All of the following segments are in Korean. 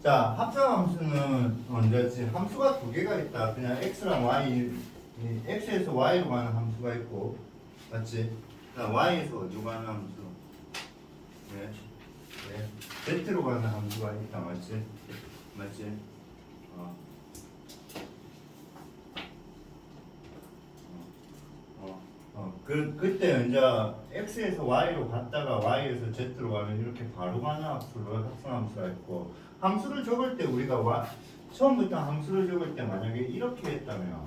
자, 합성함수는 언제지? 함수가 두 개가 있다. 그냥 x랑 y, x에서 y로 가는 함수가 있고, 맞지? y에서 어디로 가는 함수? 네. 네. z로 가는 함수가 있다, 맞지? 맞지? 그때 이제 x에서 y로 갔다가 y에서 z로 가면 이렇게 바로 가는 함수를 합성함수가 있고, 함수를 적을 때 우리가 처음부터 함수를 적을 때 만약에 이렇게 했다면,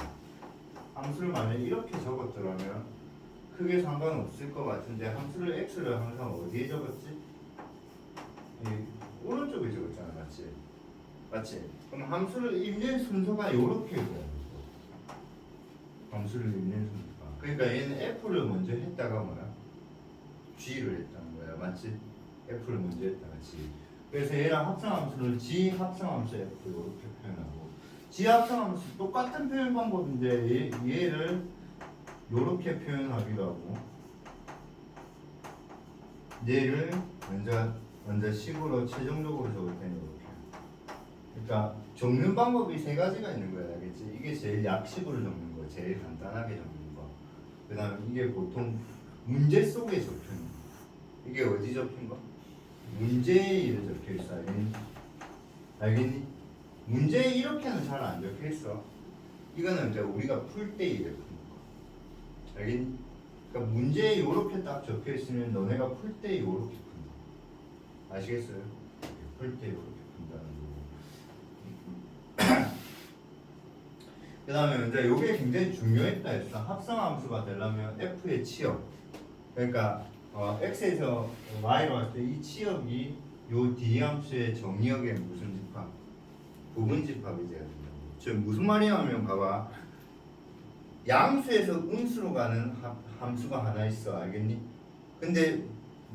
함수를 만약에 이렇게 적었더라면 크게 상관없을 것 같은데, 함수를 x를 항상 어디에 적었지? 오른쪽에 적었잖아, 맞지? 맞지? 그럼 함수를 읽는 순서가 이렇게 돼요. 함수를 읽는 순서. 그러니까 얘는 F를 먼저 했다가 뭐야? G를 했다는 거야, 맞지? F를 먼저 했다가 G. 그래서 얘랑 합성함수를 G 합성함수 F 이렇게 표현하고, G 합성함수 똑같은 표현 방법인데 얘를 이렇게 표현하기도 하고, 얘를 먼저 식으로 최종적으로 적을 때는 이렇게. 그러니까 적는 방법이 세 가지가 있는 거야, 알겠지? 이게 제일 약식으로 적는 거, 제일 간단하게 적는 거. 그 다음에 이게 보통 문제 속에 적혀있는 거. 이게 어디 적힌 거? 문제에 이래 적혀있어. 알겠니? 문제에 이렇게는 잘 안 적혀있어. 이거는 이제 우리가 풀 때 이래 푸는 거. 알겠니? 그러니까 문제에 이렇게 딱 적혀있으면 너네가 풀 때 이렇게 푼다. 아시겠어요? 풀 때 이렇게 푼다는 거고. 그 다음에 이제 이게 굉장히 중요했다 했어. 합성함수가 되려면 f의 치역, 그러니까 x에서 y로 갔을 때 이 치역이 요 d 함수의 정의역의 무슨 집합? 부분 집합이 돼야 된다고. 지금 무슨 말이냐면 봐봐, 양수에서 음수로 가는 함수가 하나 있어, 알겠니? 근데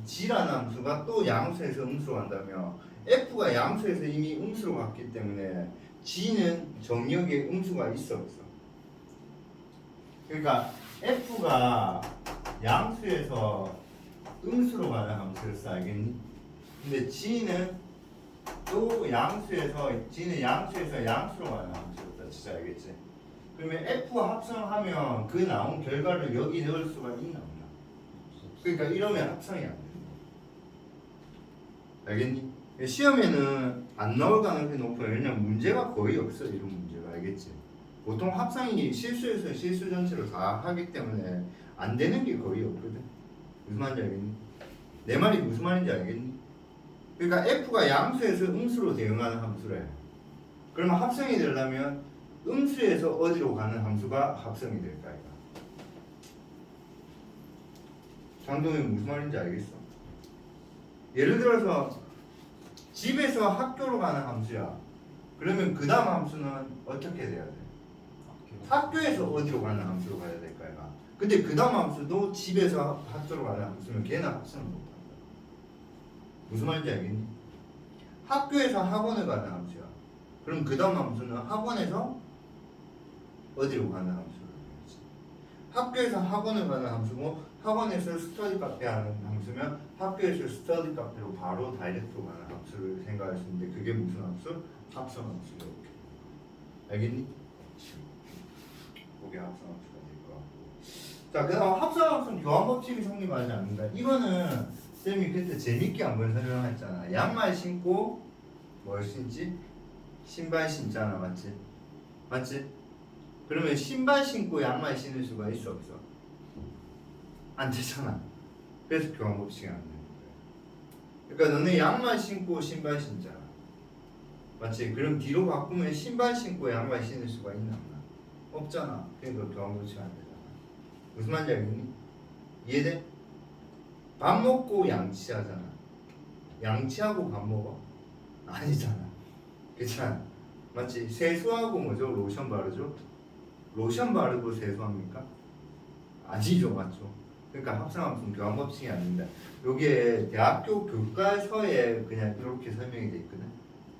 g라는 함수가 또 양수에서 음수로 간다며, f가 양수에서 이미 음수로 갔기 때문에 g는 정역에 음수가 있어 없어? 그러니까 f가 양수에서 음수로 가는 함수였어, 알겠니? 근데 g는 또 g는 양수에서 양수로 가는 함수였다, 진짜 알겠지? 그러면 f 합성하면 그 나온 결과를 여기 넣을 수가 있나 없나? 그러니까 이러면 합성이 안 돼. 알겠니? 시험에는 안 나올 가능성이 높아요. 왜냐면 문제가 거의 없어, 이런 문제가. 알겠지? 보통 합성이 실수에서 실수 전체로 다 하기 때문에 안 되는 게 거의 없거든. 무슨 말인지 알겠니? 내 말이 무슨 말인지 알겠니? 그러니까 f가 양수에서 음수로 대응하는 함수래. 그러면 합성이 되려면 음수에서 어디로 가는 함수가 합성이 될까? 장동이 무슨 말인지 알겠어? 예를 들어서 집에서 학교로 가는 함수야. 그러면 그 다음 함수는 어떻게 돼야 돼? 학교에서 어디로 가는 함수로 가야 될까? 근데 그 다음 함수도 집에서 학교로 가는 함수면 걔는 합성을 못한다. 무슨 말인지 알겠니? 학교에서 학원을 가는 함수야. 그럼 그 다음 함수는 학원에서 어디로 가는 함수로 해야지. 학교에서 학원을 가는 함수고, 학원에서 스터디 카페 하는 함수면 학교에서 스터디 카페로 바로 다이렉트로 가는 함수를 생각할 수 있는데, 그게 무슨 함수? 합성 함수. 이렇게. 알겠니? 그게 합성 함수가 될 것 같고. 자, 그 다음 합성 함수는 교환 법칙이 성립하지 않는다. 이거는 쌤이 그때 재밌게 한번 설명했잖아. 양말 신고 뭘 신지? 신발 신잖아, 맞지? 맞지? 그러면 신발 신고 양말 신을 수가 있어 없어? 안 되잖아. 그래서 교환 법칙이 안 되는 거야. 그러니까 너네 양말 신고 신발 신잖아, 맞지? 그럼 뒤로 바꾸면 신발 신고 양말 신을 수가 있나 없나? 없잖아. 그러니까 교환 법칙이 안 되잖아. 무슨 말인지 알겠니? 이해돼? 밥 먹고 양치하잖아. 양치하고 밥 먹어? 아니잖아. 그렇잖아. 맞지? 세수하고 뭐죠? 로션 바르죠? 로션 바르고 세수합니까? 아니죠, 맞죠? 그러니까 합성함수는 교환 법칙이 아닙니다. 요게 대학교 교과서에 그냥 이렇게 설명이 돼 있거든.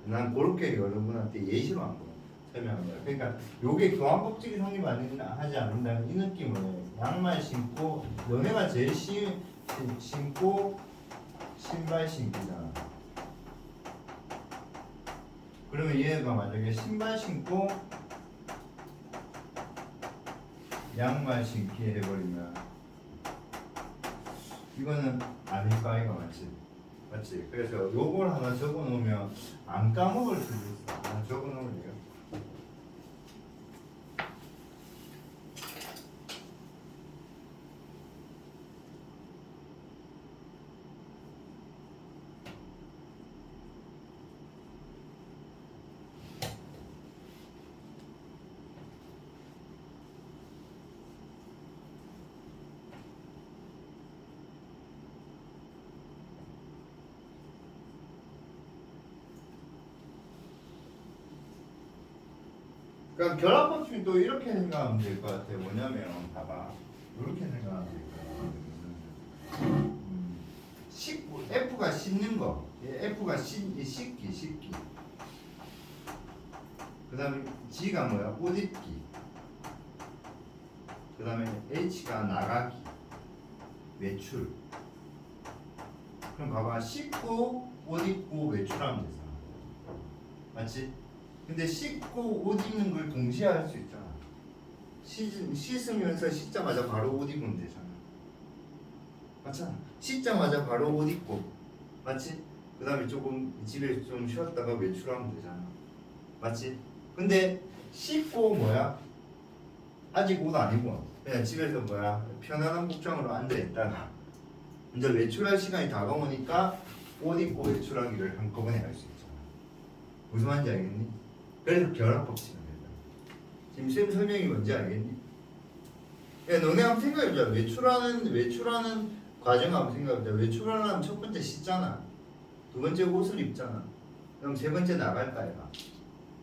난 그렇게 여러분한테 예시로 한번 설명한 거야. 그러니까 요게 교환 법칙이 성립하지 않는다는 이 느낌을, 양말 신고 너네가 제일 신고 신발 신기잖아. 그러면 얘가 만약에 신발 신고 양말 신기 해버리면 이거는 아닐까 이거 맞지? 맞지? 그래서 요걸 하나 적어놓으면 안 까먹을 수도 있어. 하나 적어놓을게요. 그러니까 결합법칙은 또 이렇게 생각하면 될 것 같아요. 뭐냐면 봐봐, 이렇게 생각하면 될 것 같아요. F가 씻는 거, F가 씻기. 그 다음에 G가 뭐야? 옷 입기. 그 다음에 H가 나가기, 외출. 그럼 봐봐, 씻고 옷 입고 외출하면 되잖아. 맞지? 근데 씻고 옷 입는 걸 동시에 할 수 있잖아. 씻으면서 씻자마자 바로 옷 입으면 되잖아. 맞잖아. 씻자마자 바로 옷 입고, 맞지? 그 다음에 조금 집에 좀 쉬었다가 외출하면 되잖아. 맞지? 근데 씻고 뭐야? 아직 옷 안 입어. 그냥 집에서 뭐야? 편안한 복장으로 앉아있다가 이제 외출할 시간이 다가오니까 옷 입고 외출하기를 한꺼번에 할 수 있잖아. 무슨 말인지 알겠니? 그래서 결합법칙은 된다. 지금 쌤 설명이 뭔지 알겠니? 야, 너네 한번 생각해보자. 외출하는 과정 한번 생각해보자. 외출하려면 첫 번째 씻잖아. 두 번째 옷을 입잖아. 그럼 세 번째 나갈까 해봐.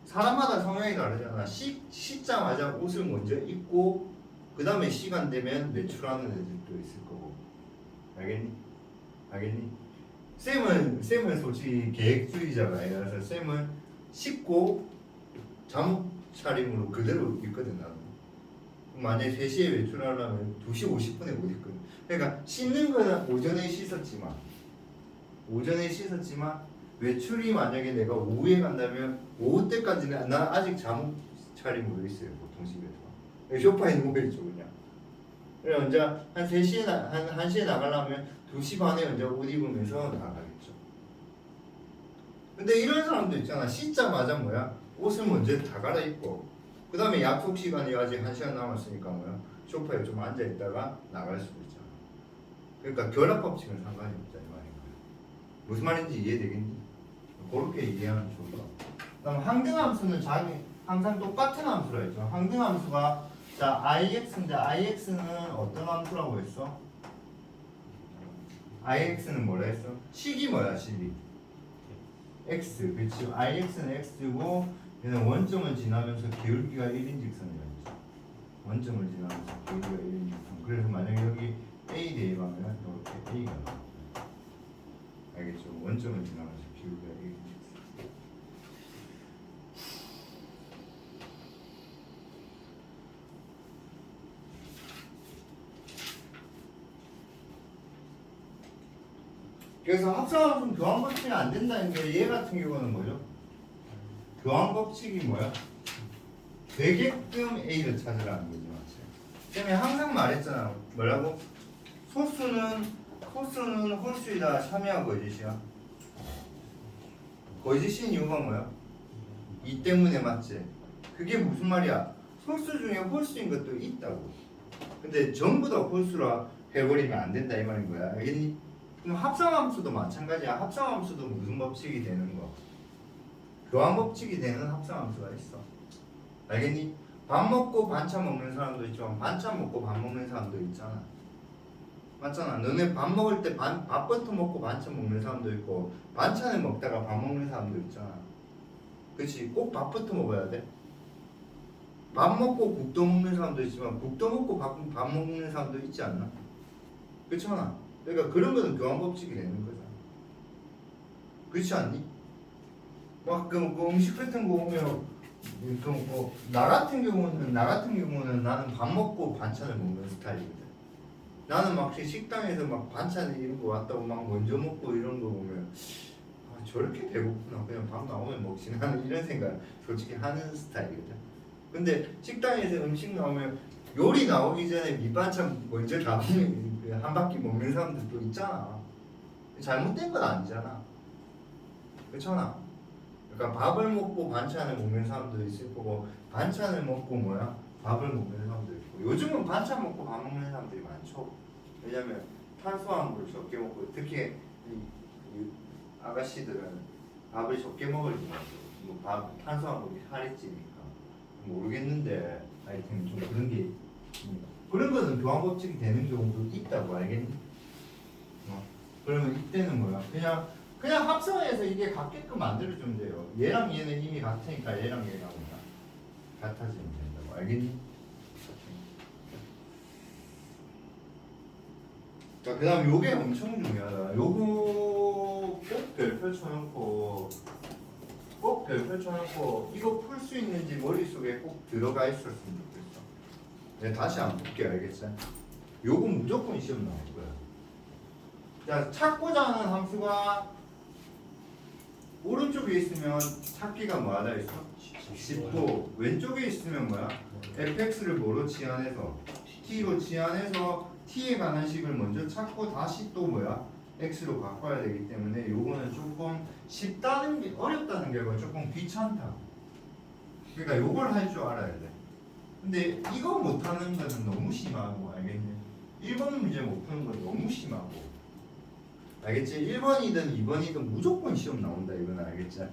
사람마다 성향이 다르잖아. 씻자마자 옷을 먼저 입고 그 다음에 시간 되면 외출하는 애들도 있을 거고. 알겠니? 쌤은 솔직히 계획주의자가 아니라서 쌤은 씻고 잠옷 차림으로 그대로 입거든 나는. 만약에 3시에 외출하려면 2시 50분에 못 입거든. 그러니까 씻는 거는 오전에 씻었지만 외출이 만약에 내가 오후에 간다면 오후 때까지는 난 아직 잠옷 차림으로 있어요. 보통 집에서 소파에 누워있죠 그냥. 그래 언제 한 3시에 한 1시에 나가려면 2시 반에 언제 옷 입으면서 나가겠죠. 근데 이런 사람도 있잖아. 씻자마자 뭐야? 옷을 먼저 다 갈아입고 그 다음에 약속 시간이 아직 1시간 남았으니까 뭐야? 소파에 좀 앉아있다가 나갈 수도 있잖아. 그러니까 결합법칙은 상관이 없다 이 말인 거야. 무슨 말인지 이해되겠니? 그렇게 이해하면 좋을 것 같아. 그럼 항등함수는 항상 똑같은 함수라 했죠. 항등함수가 자 IX인데 IX는 어떤 함수라고 했어? IX는 뭐라 했어? 식이 뭐야 식이? X. 그치? IX는 X고 얘는 원점을 지나면서 기울기가 1인 직선이라 했죠. 원점을 지나면서 기울기가 1인 직선. 그래서 만약에 여기 A 대 A 가면 이렇게 A가 나와. 알겠죠? 원점을 지나면서 기울기가 1인 직선. 그래서 합성함수는 교환법칙이 안 된다는 게 얘 같은 경우는 뭐죠? 교환법칙이 뭐야? 되게끔 A를 찾으라는 거지 맞지? 쌤이 항상 말했잖아. 뭐라고? 소수는 홀수이다. 참이야 거짓이야? 거짓인 이유가 뭐야? 이 때문에 맞지? 그게 무슨 말이야? 소수 중에 홀수인 것도 있다고. 근데 전부 다 홀수라 해버리면 안 된다 이 말인 거야. 알겠니? 그럼 합성함수도 마찬가지야. 합성함수도 무슨 법칙이 되는 거? 교환법칙이 되는 합성함수가 있어. 알겠니? 밥 먹고 반찬 먹는 사람도 있지만 반찬 먹고 밥 먹는 사람도 있잖아. 맞잖아. 너네 밥 먹을 때 밥부터 먹고 반찬 먹는 사람도 있고 반찬을 먹다가 밥 먹는 사람도 있잖아. 그치? 꼭 밥부터 먹어야 돼. 밥 먹고 국도 먹는 사람도 있지만 국도 먹고 밥 먹는 사람도 있지 않나? 그렇잖아. 그러니까 그런 거는 교환법칙이 되는 거잖아. 그렇지 않니? 막 그 음식 같은 거 보면 나 같은 경우는 나는 밥 먹고 반찬을 먹는 스타일이거든. 나는 막 식당에서 막 반찬 이런 거 왔다고 막 먼저 먹고 이런 거 보면 저렇게 배고프나 그냥 밥 나오면 먹지 나는 이런 생각 솔직히 하는 스타일이거든. 근데 식당에서 음식 나오면 요리 나오기 전에 밑반찬 먼저 다 한 바퀴 먹는 사람들도 있잖아. 잘못된 건 아니잖아. 그렇잖아. 그러니까 밥을 먹고 반찬을 먹는 사람도 있을 거고 반찬을 먹고 뭐야 밥을 먹는 사람도 있고 요즘은 반찬 먹고 밥 먹는 사람들이 많죠. 왜냐면 탄수화물을 적게 먹고 특히 이 아가씨들은 밥을 적게 먹으니까 밥 탄수화물이 살이 찌니까 모르겠는데 하여튼 좀 그런 게 그런 거는 교환법칙이 되는 경우도 있다고 알겠니? 그러면 이때는 뭐야? 그냥 합성해서 이게 같게끔 만들어주면 돼요. 얘랑 얘는 이미 같으니까 얘랑 얘가 뭐야? 같아지면 된다고 알겠니? 자, 그 다음 요게 엄청 중요하다. 요거 꼭 별표 쳐놓고 이거 풀 수 있는지 머릿속에 꼭 들어가 있었으면 좋겠어. 내가 다시 안 풀게 알겠어? 요거 무조건 시험 나올 거야. 자, 찾고자 하는 함수가 오른쪽에 있으면 찾기가 뭐하다 있어? 10도. 왼쪽에 있으면 뭐야? fx를 뭐로 치환해서 t로 치환해서 t에 관한 식을 먼저 찾고 다시 또 뭐야? x로 바꿔야 되기 때문에 요거는 조금 쉽다는 게 어렵다는 게 아니라 조금 귀찮다. 그러니까 요걸 할 줄 알아야 돼. 근데 이거 못하는 거는 너무 심하고 알겠니? 1번 문제 못 푸는 건 너무 심하고 알겠지? 1번이든 2번이든 무조건 시험 나온다 이건 알겠지?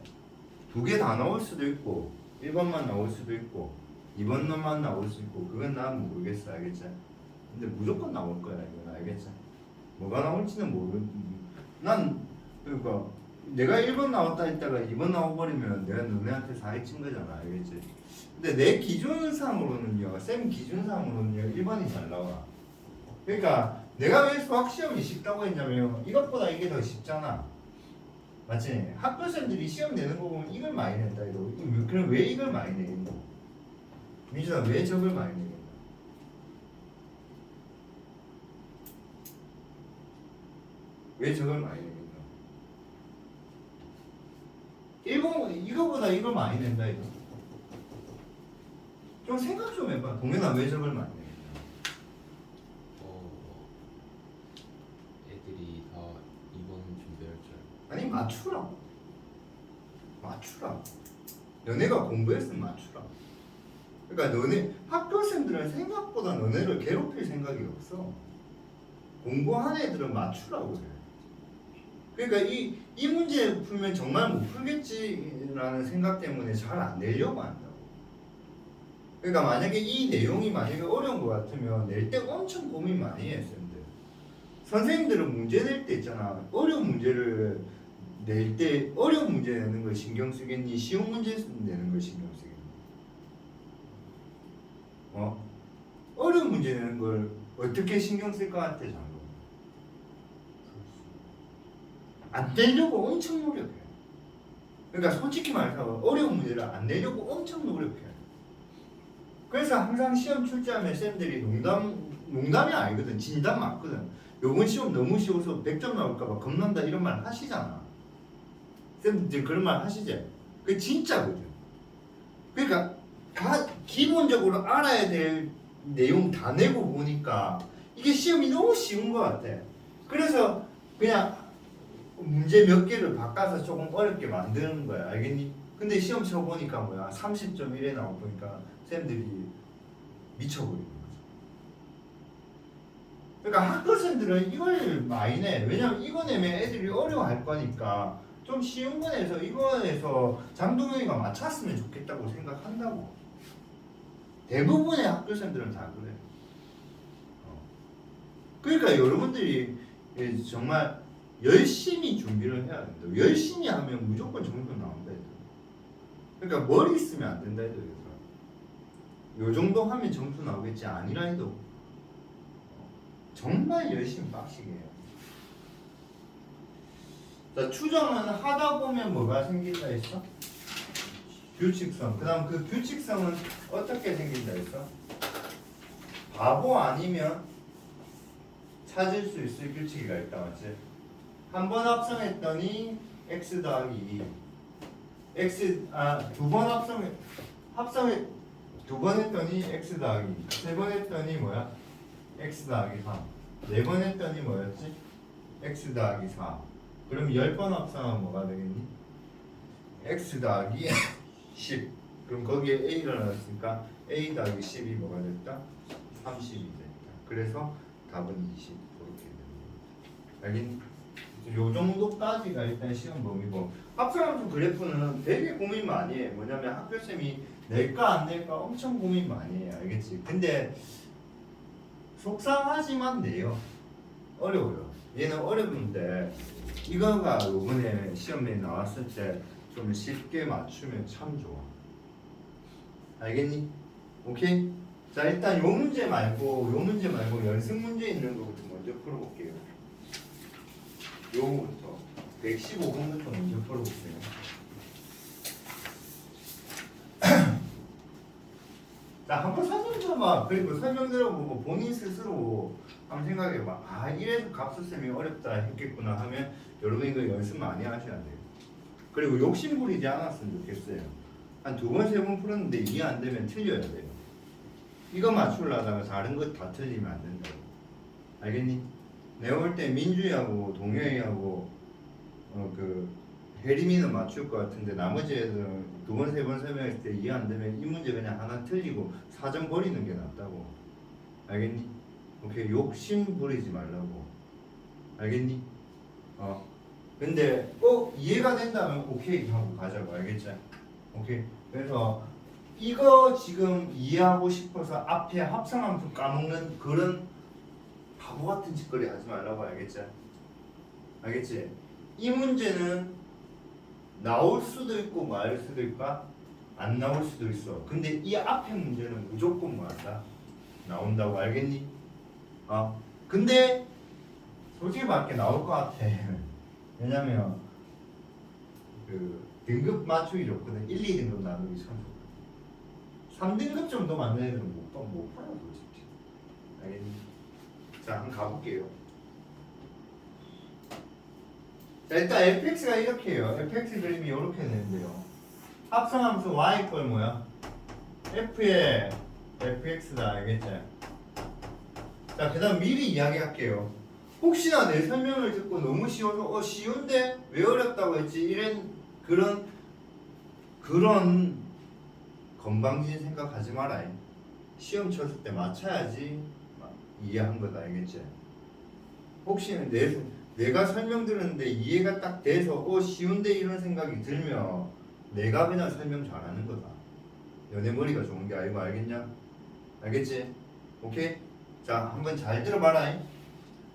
두 개 다 나올 수도 있고 1번만 나올 수도 있고 2번만 나올 수 있고 그건 난 모르겠어 알겠지? 근데 무조건 나올 거야 이건 알겠지? 뭐가 나올지는 난 그러니까 내가 1번 나왔다 했다가 2번 나와버리면 내가 너네한테 사기 친 거잖아 알겠지? 근데 내 기준상으로는요 쌤 기준상으로는요 1번이 잘 나와. 그러니까 내가 왜 수학시험이 쉽다고 했냐면 이것보다 이게 더 쉽잖아. 맞지? 학교생들이 시험 내는 거 보면 이걸 많이 낸다 이거. 그럼 왜 이걸 많이 내겠노? 민준아 왜 저걸 많이 내겠노? 왜 저걸 많이 내겠노? 1번 이거보다 이걸 많이 낸다 이거. 좀 생각 좀 해봐. 동현아 왜 저걸 많이 내겠노? 애들이 다 이번 준비할 줄 아니 맞추라. 너네가 공부했으면 맞추라. 그러니까 너네 학교생들은 생각보다 너네를 괴롭힐 생각이 없어. 공부한 애들은 맞추라고 그래. 그러니까 이 문제 풀면 정말 못 풀겠지라는 생각 때문에 잘 안 내려고 한다고. 그러니까 만약에 이 내용이 만약에 어려운 것 같으면 낼 때 엄청 고민 많이 해 쌤들. 선생님들은 문제 낼 때 있잖아. 어려운 문제를 낼 때 어려운 문제 내는 걸 신경 쓰겠니? 쉬운 문제 내는 걸 신경 쓰겠니? 어려운 문제 내는 걸 어떻게 신경 쓸 것 같아 장로? 안 내려고 엄청 노력해. 그러니까 솔직히 말해서 어려운 문제를 안 내려고 엄청 노력해. 그래서 항상 시험 출제하면 쌤들이 농담이 아니거든. 진담 맞거든. 요번 시험 너무 쉬워서 100점 나올까봐 겁난다 이런 말 하시잖아. 쌤들 그런 말 하시지? 그게 진짜거든. 그러니까 기본적으로 알아야 될 내용 다 내고 보니까 이게 시험이 너무 쉬운 것 같아. 그래서 그냥 문제 몇 개를 바꿔서 조금 어렵게 만드는 거야. 알겠니? 근데 시험 쳐보니까 뭐야 30.1에 나오니까 쌤들이 미쳐버리는 거죠. 그러니까 학교생들은 이걸 많이 내. 왜냐면 이거 내면 애들이 어려워할 거니까 좀 쉬운 거 내서 이거 내서 장동영이가 맞췄으면 좋겠다고 생각한다고. 대부분의 학교생들은 다 그래. 그러니까 여러분들이 정말 열심히 준비를 해야 된다. 열심히 하면 무조건 점수 나온다. 그러니까 머리 쓰면 안 된다. 요 정도 하면 점수 나오겠지 아니라 해도 정말 열심히 빡시게 해요. 자, 추정은 하다 보면 뭐가 생긴다 했어? 규칙성. 그 다음 그 규칙성은 어떻게 생긴다 했어? 바보 아니면 찾을 수 있을 규칙이가 있다 맞지? 한 번 합성했더니 x 더하기 2 x 두 번 합성에 두 번 했더니 x 더하기 2 세 번 했더니 뭐야? x 더하기 3 네 번 했더니 뭐였지? x 더하기 4 그럼 10번 합성하면 뭐가 되겠니? x 더하기 10 그럼 거기에 a를 넣었으니까 a 더하기 10이 뭐가 됐다? 30이 됐다. 그래서 답은 20 그렇게 됩니다. 알겠니? 요 정도까지가 일단 시험 범위고 합성함수 그래프는 되게 고민 많이 해. 뭐냐면 학교쌤이 낼까 안 낼까 엄청 고민 많이 해요. 알겠지? 근데 속상하지만 내요. 어려워요. 얘는 어려운데 이거가 요번에 시험에 나왔을 때 좀 쉽게 맞추면 참 좋아. 알겠니? 오케이? 자 일단 요 문제 말고 연습 문제 있는 거부터 먼저 풀어볼게요. 요거부터 115번부터 먼저 풀어볼게요. 자 한번 설명 들어봐. 그리고 설명 들어보고 본인 스스로 한번 생각해봐. 아 이래서 갑수쌤이 어렵다 했겠구나 하면 여러분 이거 연습 많이 하셔야 돼요. 그리고 욕심 부리지 않았으면 좋겠어요. 한 두 번, 세 번 풀었는데 이해 안 되면 틀려야 돼요. 이거 맞추려다가 다른 거 다 틀리면 안 된다고. 알겠니? 내가 볼 때 민주하고 동영이하고 그 혜림이는 맞출 것 같은데 나머지 애들은 두 번, 세 번 설명했을 때 이해 안 되면 이 문제 그냥 하나 틀리고 4점 버리는 게 낫다고. 알겠니? 오케이 욕심 부리지 말라고. 알겠니? 근데 꼭 이해가 된다면 오케이 하고 가자고. 알겠지? 오케이. 그래서 이거 지금 이해하고 싶어서 앞에 합성함수 까먹는 그런 바보 같은 짓거리 하지 말라고. 알겠지? 알겠지? 이 문제는 나올 수도 있고 말 수도 있고 안 나올 수도 있어. 근데 이 앞에 문제는 무조건 뭐한다? 나온다고. 알겠니? 근데 솔직히 말게 나올 것 같아. 왜냐면 그 등급 맞추기 좋거든. 1, 2등급 나누기 참 좋거든. 3등급 정도 맞는 애들은 못 풀어 솔직히. 알겠니? 자 한번 가볼게요. 자 일단 fx가 이렇게 해요. fx 그림이 이렇게 되는데요. 합성함수 y 걸 뭐야? f의 fx다. 알겠지? 자 그 다음 미리 이야기할게요. 혹시나 내 설명을 듣고 너무 쉬워서 쉬운데 왜 어렵다고 했지? 이런 그런 건방진 생각하지 마라. 시험 쳤을 때 맞춰야지 이해한 거다. 알겠지? 혹시나 내가 설명 들었는데 이해가 딱 돼서 쉬운데 이런 생각이 들면 내가 그냥 설명 잘하는 거다. 너네 머리가 좋은 게 아니고. 알겠냐? 알겠지? 오케이? 자 한번 잘 들어봐라.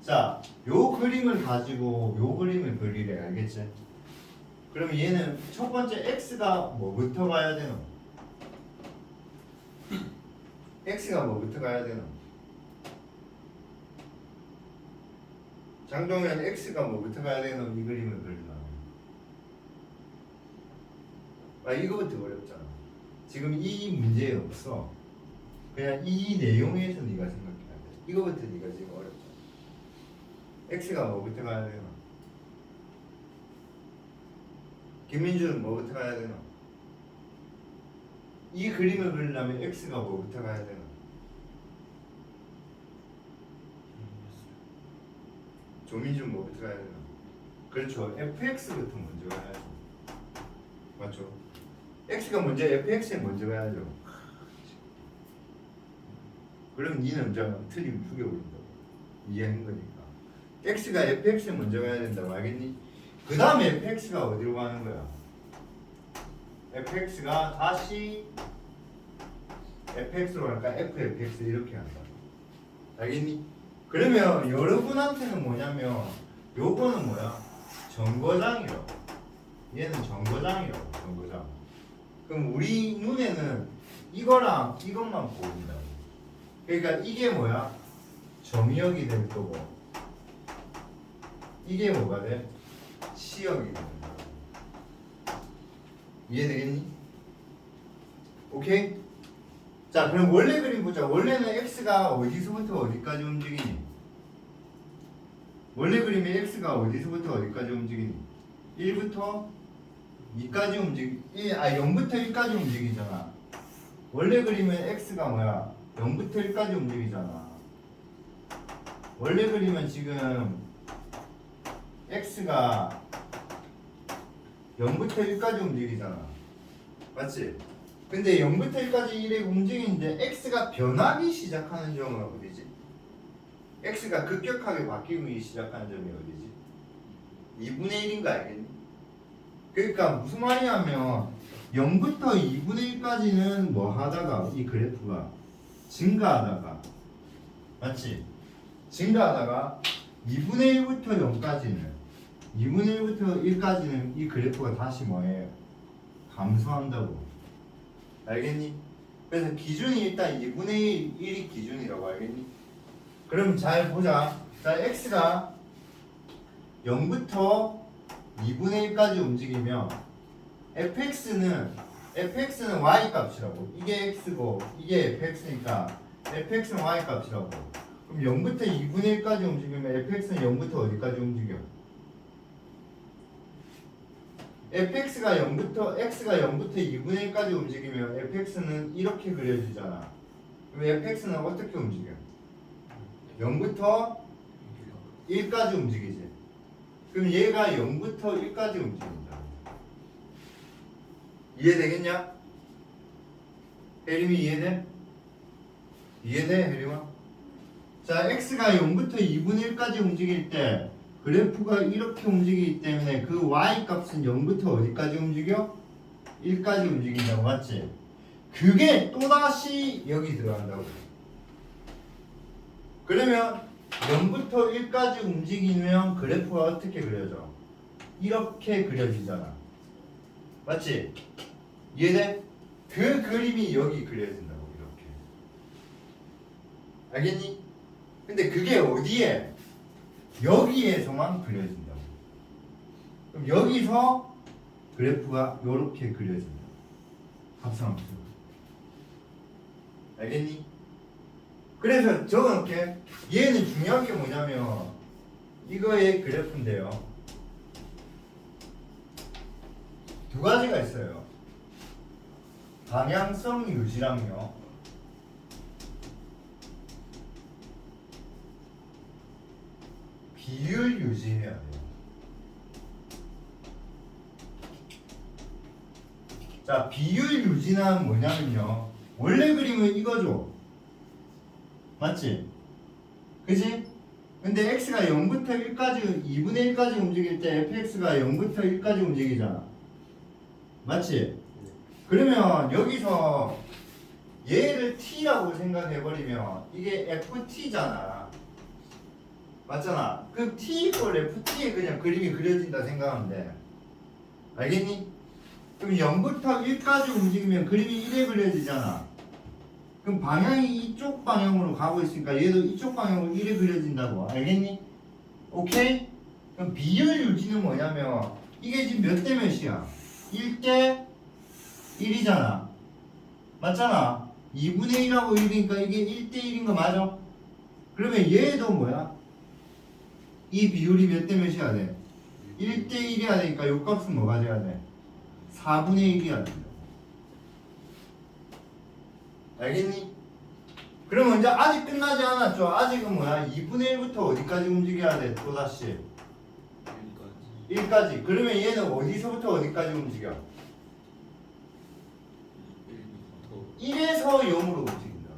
자, 요 그림을 가지고 요 그림을 그리래. 알겠지? 그럼 얘는 첫 번째 x가 뭐부터 가야 되노? x가 뭐부터 가야 되노? 장동현 x가 뭐부터 가야 되노? 이 그림을 그리려면 이거부터 어렵잖아. 지금 이 문제에 없어. 그냥 이 내용에서 네가 생각해야 돼. 이거부터 네가 지금 어렵잖아. x가 뭐부터 가야 되나? 김민주는 뭐부터 가야 되나? 이 그림을 그리려면 x가 뭐부터 가야 되나? 조민주는 뭐부터 가야 되나? 그렇죠. fx부터 먼저 가야죠. 맞죠? x가 먼저 fx에 먼저 가야죠. 그럼 니는 이제 틀리면 죽여버린다고. 이해한 거니까. x가 fx에 먼저 가야 된다고. 알겠니? 그 다음에 fx가 어디로 가는 거야? fx가 다시 fx로 갈까? fx 이렇게 한다. 알겠니? 그러면 여러분한테는 뭐냐면 요거는 뭐야? 정거장이라고. 얘는 정거장이라고. 정거장. 그럼 우리 눈에는 이거랑 이것만 보인다고. 그러니까 이게 뭐야? 정역이 될 거고 이게 뭐가 돼? 시역이 된다. 이해되겠니? 오케이? 자 그럼 원래 그림 보자. 원래는 x가 어디서부터 어디까지 움직이니? 원래 그림에 x가 어디서부터 어디까지 움직이니? 1부터 2까지 0부터 1까지 움직이잖아. 원래 그리면 x가 뭐야? 0부터 1까지 움직이잖아. 원래 그리면 지금 x가 0부터 1까지 움직이잖아. 맞지? 근데 0부터 1까지 1에 움직이는데 x가 변하기 시작하는 점은 어디지? x가 급격하게 바뀌기 시작하는 점이 어디지? 2분의 1인 거 알겠니? 그러니까 무슨 말이냐면 0부터 2분의 1까지는 뭐 하다가 이 그래프가 증가하다가 맞지? 증가하다가 2분의 1부터 0까지는 2분의 1부터 1까지는 이 그래프가 다시 뭐예요? 감소한다고. 알겠니? 그래서 기준이 일단 2분의 1이 기준이라고 알겠니? 그럼 잘 보자. 자, x가 0부터 2분의 1까지 움직이면 fx는 y 값이라고. 이게 x고 이게 fx니까 fx는 y 값이라고. 그럼 0부터 2분의 1까지 움직이면 fx는 0부터 어디까지 움직여? fx가 0부터 x가 0부터 2분의 1까지 움직이면 fx는 이렇게 그려지잖아. 그럼 fx는 어떻게 움직여? 0부터 1까지 움직이지. 그럼 얘가 0부터 1까지 움직인다. 이해되겠냐? 혜림이 이해돼? 이해돼 혜림아? 자, x가 0부터 2분의 1까지 움직일 때 그래프가 이렇게 움직이기 때문에 그 y 값은 0부터 어디까지 움직여? 1까지 움직인다고. 맞지? 그게 또다시 여기 들어간다고. 그러면 0부터 1까지 움직이면 그래프가 어떻게 그려져? 이렇게 그려지잖아. 맞지? 이해돼? 그 그림이 여기 그려진다고. 이렇게. 알겠니? 근데 그게 어디에? 여기에서만 그려진다고. 그럼 여기서 그래프가 이렇게 그려진다. 합성함수. 알겠니? 그래서 적어놓게 얘는 중요한 게 뭐냐면 이거의 그래프인데요. 두 가지가 있어요. 방향성 유지랑요. 비율 유지해야 돼요. 자, 비율 유지는 뭐냐면요. 원래 그림은 이거죠. 맞지? 그지? 근데 x가 0부터 1까지 2분의 1까지 움직일 때 fx가 0부터 1까지 움직이잖아. 맞지? 그러면 여기서 얘를 t라고 생각해버리면 이게 ft잖아. 맞잖아. 그럼 t 이퀄 ft에 그냥 그림이 그려진다 생각하면 돼. 알겠니? 그럼 0부터 1까지 움직이면 그림이 이래 그려지잖아. 그럼 방향이 이쪽 방향으로 가고 있으니까 얘도 이쪽 방향으로 이래 그려진다고. 알겠니? 오케이? 그럼 비율 유지는 뭐냐면 이게 지금 몇 대 몇이야? 1대 1이잖아. 맞잖아. 2분의 1하고 1이니까 이게 1대 1인 거 맞아? 그러면 얘도 뭐야? 이 비율이 몇 대 몇이야 돼? 1대 1이야 되니까 요 값은 뭐가 돼야 돼? 4분의 1이야 된다. 알겠니? 그러면 이제 아직 끝나지 않았죠? 아직은 뭐야? 2분의 1부터 어디까지 움직여야 돼? 또다시 1까지. 그러면 얘는 어디서부터 어디까지 움직여? 1에서 0으로 움직인다.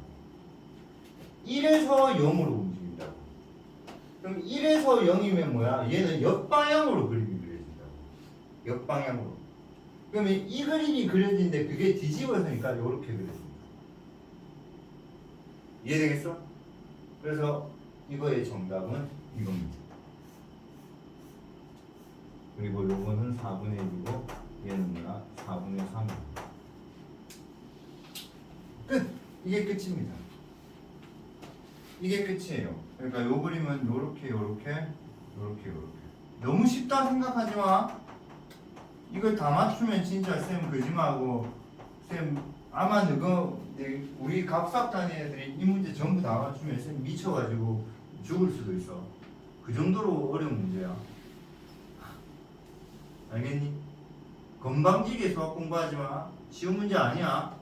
1에서 0으로 움직인다고. 그럼 1에서 0이면 뭐야? 얘는 역방향으로 그림이 그려진다고. 역방향으로. 그러면 이 그림이 그려지는데 그게 뒤집어서니까 이렇게 그려진다. 이해되겠어? 그래서 이거의 정답은 이겁니다. 그리고 요거는 4분의 1이고 얘는 뭐야? 4분의 3입니다. 끝! 이게 끝입니다. 이게 끝이에요. 그러니까 요 그림은 요렇게 요렇게 요렇게 요렇게. 너무 쉽다 생각하지 마. 이걸 다 맞추면 진짜 쌤 거짓말하고 쌤 아마 너거 우리 갑수학 다니는 애들이 이 문제 전부 다 맞추면 쌤 미쳐가지고 죽을 수도 있어. 그 정도로 어려운 문제야. 알겠니? 건방지게 수학 공부하지 마. 쉬운 문제 아니야.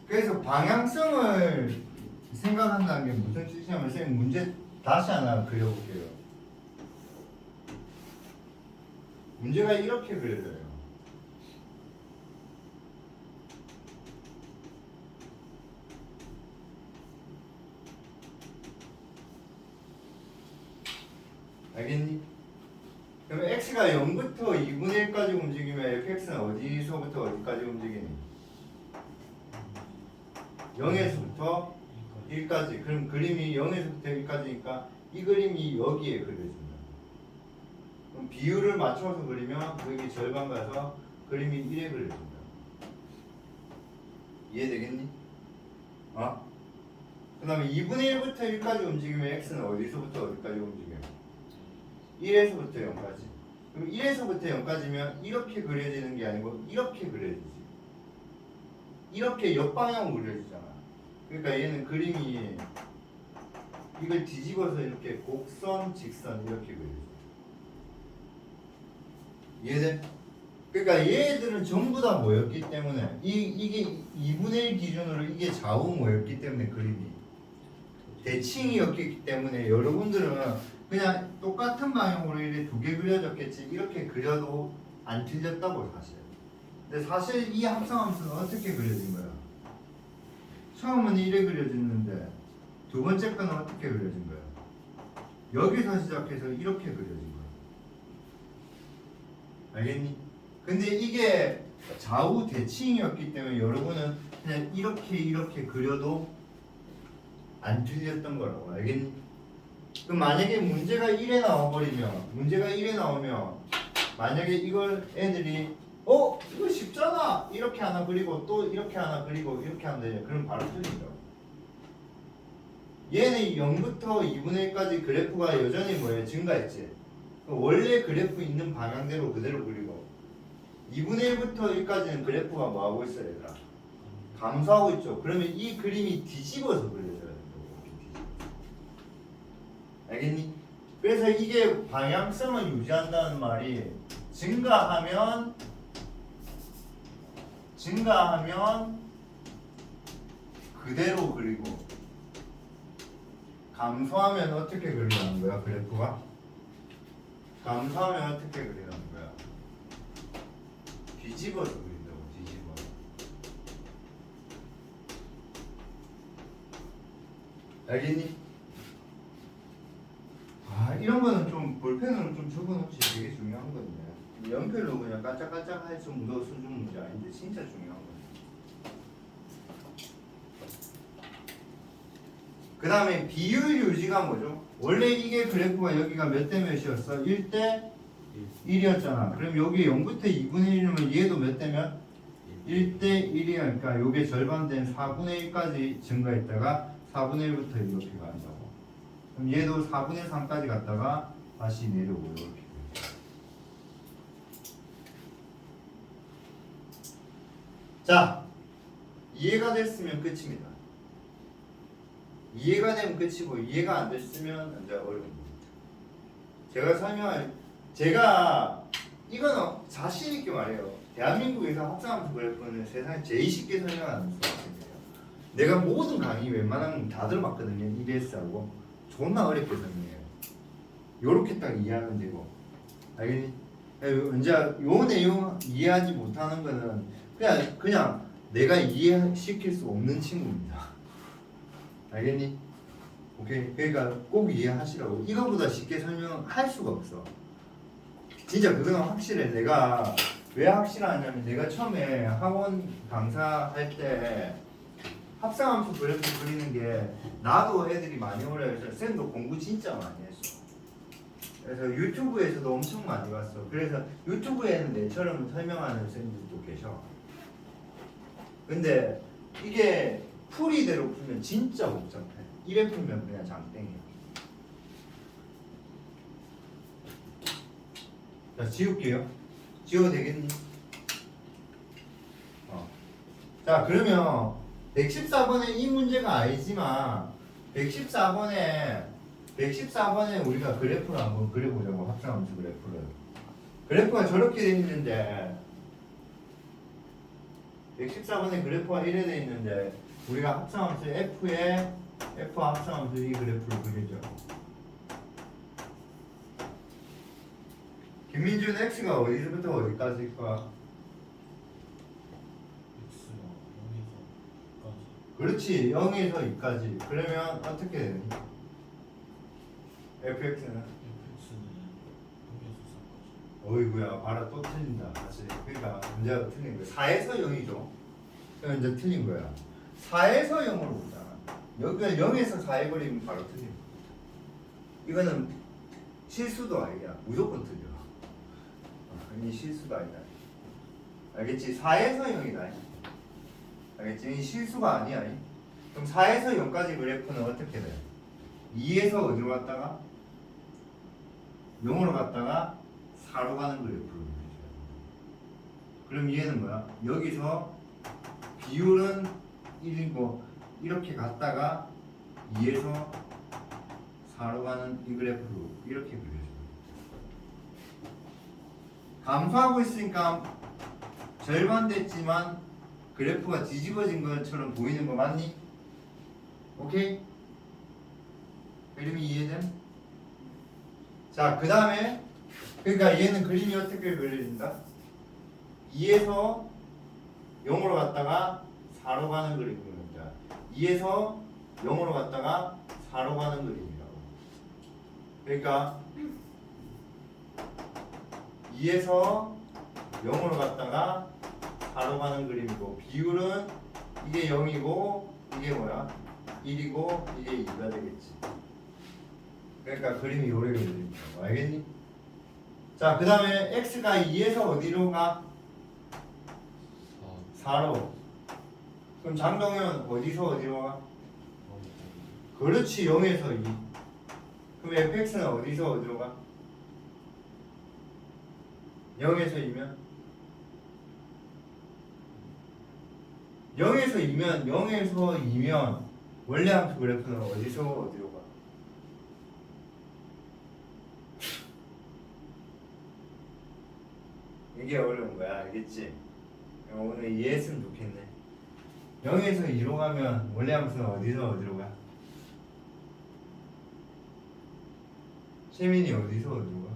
그래서 방향성을 생각한다는 게 무슨 뜻이냐면 선생님 문제 다시 하나 그려볼게요. 문제가 이렇게 그려져요. 알겠니? 그럼 x가 0부터 2분의 1까지 움직이면 fx는 어디서부터 어디까지 움직이니? 0에서부터 1까지. 그럼 그림이 0에서부터 1까지니까 이 그림이 여기에 그려진다. 그럼 비율을 맞춰서 그리면 여기 절반 가서 그림이 1에 그려진다. 이해되겠니? 어? 그 다음에 2분의 1부터 1까지 움직이면 x는 어디서부터 어디까지 움직여요? 1에서부터 0까지. 그럼 1에서부터 0까지면 이렇게 그려지는 게 아니고 이렇게 그려지지. 이렇게 역방향으로 그려지잖아. 그러니까 얘는 그림이 이걸 뒤집어서 이렇게 곡선, 직선 이렇게 그려져. 이해돼? 그러니까 얘들은 전부 다 모였기 때문에 이게 2분의 1 기준으로 이게 좌우 모였기 때문에 그림이 대칭이었기 때문에 여러분들은 그냥 똑같은 방향으로 이렇게 두 개 그려졌겠지 이렇게 그려도 안 틀렸다고 사실. 근데 사실 이 합성함수는 어떻게 그려진 거야? 처음은 이래 그려졌는데 두 번째 거는 어떻게 그려진 거야? 여기서 시작해서 이렇게 그려진 거야. 알겠니? 근데 이게 좌우 대칭이었기 때문에 여러분은 그냥 이렇게 그려도 안 틀렸던 거라고. 알겠니? 그럼 만약에 문제가 1에 나오면 만약에 이걸 애들이 이거 쉽잖아 이렇게 하나 그리고 또 이렇게 하나 그리고 이렇게 하면 되냐 그럼 바로 틀린다고. 얘는 0부터 2분의 1까지 그래프가 여전히 뭐예요? 증가했지. 원래 그래프 있는 방향대로 그대로 그리고 2분의 1부터 1까지는 그래프가 뭐하고 있어요 얘들아? 감소하고 있죠. 그러면 이 그림이 뒤집어서 그려져야 된다고. 알겠니? 그래서 이게 방향성을 유지한다는 말이 증가하면 그대로 그리고 감소하면 어떻게 그리는 거야 그래프가? 감소하면 어떻게 그리는 거야? 뒤집어서 그린다고. 뒤집어. 알겠니? 이런 거는 좀 볼펜으로 좀 적어놓지 되게 중요한 건데 연필로 그냥 깔짝깔짝 할 정도 수준 문제 아닌데 진짜 중요한 거예요. 그 다음에 비율 유지가 뭐죠? 원래 이게 그래프가 여기가 몇 대 몇이었어? 1대 1이었잖아. 그럼 여기 0부터 2분의 1이면 얘도 몇 대면? 1대 1이야. 그러니까 요게 절반 된 4분의 1까지 증가했다가 4분의 1부터 이렇게 간다고. 그럼 얘도 4분의 3까지 갔다가 다시 내려오고 이렇게. 자, 이해가 됐으면 끝입니다. 이해가 되면 끝이고 이해가 안 됐으면 이제 어려운 겁니다. 제가 이거는 자신 있게 말해요. 대한민국에서 합성함수 그래프는 세상에 제일 쉽게 설명하는 수학이에요. 내가 모든 강의 웬만하면 다 들어봤거든요. EBS하고 존나 어렵게 설명해요. 요렇게 딱 이해하면 되고. 알겠니? 이제 요 내용 이해하지 못하는 거는 그냥 내가 이해시킬 수 없는 친구입니다. 알겠니? 오케이. 그러니까 꼭 이해하시라고. 이거보다 쉽게 설명할 수가 없어. 진짜 그거는 확실해. 내가 왜 확실하냐면 내가 처음에 학원 강사할 때 합성함수 그래프 그리는 게 나도 애들이 많이 어려워서 쌤도 공부 진짜 많이 했어. 그래서 유튜브에서도 엄청 많이 봤어. 그래서 유튜브에는 내처럼 설명하는 쌤들도 계셔. 근데 이게 풀이대로 풀면 진짜 복잡해. 이래 풀면 그냥 장땡이야. 자, 지울게요. 지워도 되겠니? 자, 그러면 114번에 이 문제가 아니지만 114번에 우리가 그래프를 한번 그려보자고. 합성함수 그래프를. 그래프가 저렇게 돼 있는데 114번에 그래프가 이래 돼 있는데 우리가 합성함수 F에 F 합성함수 이 그래프를 그리죠. 김민준 X가 어디서부터 어디까지일까? 그렇지, 0에서 2까지. 그러면 어떻게 되니? fx는? 어이구야, 봐라, 또 틀린다. 다시. 그러니까 문제가 틀린 거야. 4에서 0이죠. 그럼 이제 틀린 거야. 4에서 0으로 오잖아. 여기가 0에서 4에 버리면 바로 틀린 거야. 이거는 실수도 아니야. 무조건 틀려. 이 실수도 아니다. 알겠지? 4에서 0이다. 알겠지? 이 실수가 아니야. 그럼 4에서 0까지 그래프는 어떻게 돼? 2에서 어디로 갔다가 0으로 갔다가 4로 가는 그래프를 그려줘야 돼. 그럼 얘는 뭐야? 여기서 비율은 1이고 이렇게 갔다가 2에서 4로 가는 이 그래프로 이렇게 그려줘야 돼. 감소하고 있으니까 절반 됐지만 그래프가 뒤집어진 것처럼 보이는 거 맞니? 오케이? 그림이 이해됨? 자, 그 다음에 그러니까 얘는 그림이 어떻게 그려진다? 2에서 0으로 갔다가 4로 가는 그림입니다. 2에서 0으로 갔다가 4로 가는 그림이라고. 그러니까 2에서 0으로 갔다가 4로 가는 그림이고 비율은 이게 0이고 이게 뭐야? 1이고 이게 2가 되겠지. 그러니까 그림이 요래 그려진다고. 알겠니? 자, 그 다음에 x가 2에서 어디로 가? 4로. 그럼 장동현 어디서 어디로 가? 그렇지, 0에서 2. 그럼 fx는 어디서 어디로 가? 0에서 2면? 0에서 2면 원래 함수 그래프는 어디서 어디로 가? 이게 어려운 거야, 알겠지? 오늘 이해했으면 좋겠네. 0에서 2로 가면 원래 함수는 어디서 어디로 가? 세민이 어디서 어디로 가?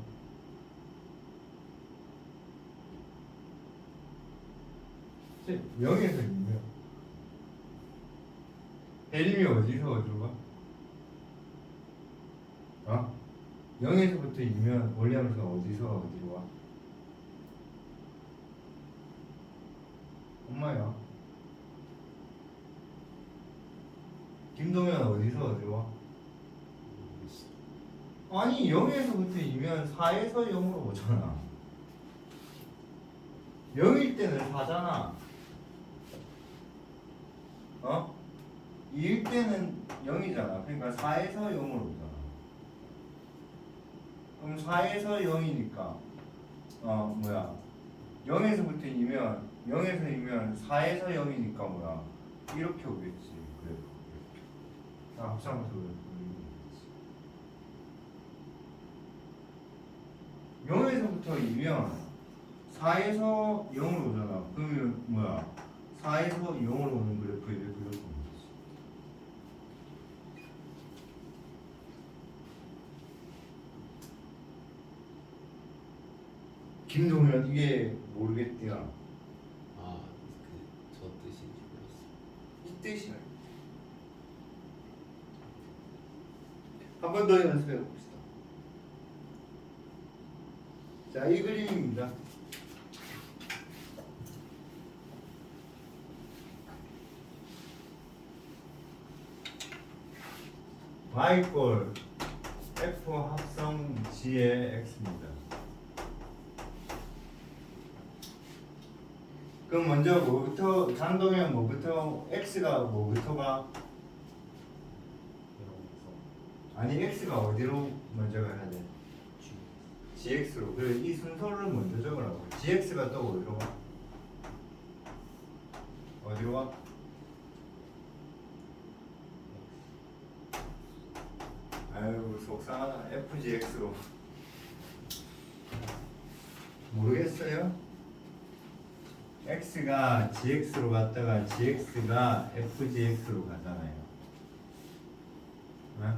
세, 0에서 2면 혜림이 어디서 어디로 가? 어? 0에서부터 2면 원래 함수는 어디서 어디로 가? 엄마야. 김동현 어디서 어디로 와? 아니 0에서부터 2면 4에서 0으로 오잖아. 0일 때는 4잖아. 어? 2일 때는 0이잖아. 그러니까 4에서 0으로 오잖아. 그럼 4에서 0이니까 0에서부터 2면 4에서 0이니까 뭐야? 이렇게 오겠지. 그래. 자, 합성함수 그래. 0에서부터 2면 4에서 0으로 오잖아. 그러면 뭐야? 4에서 0으로 오는 그래프에 그려보면 되지. 김동현 이게 모르겠대요. 아, 그 저 뜻인지 몰랐어. 이 뜻이야. 한 번 더 연습해 봅시다. 자, 이 그림입니다. y꼴 f 합성 g의 x입니다. 그럼 먼저 뭐부터 장동현 뭐부터 x가 뭐부터가 아니 x가 어디로 먼저 가야 돼? gx로. 그래 이 순서를 먼저 적으라고. gx가 또 어디로 가? 어디로 가? 아유 속상하다. fgx로. 모르겠어요? x가 gx로 갔다가 gx가 fgx로 가잖아요. 응?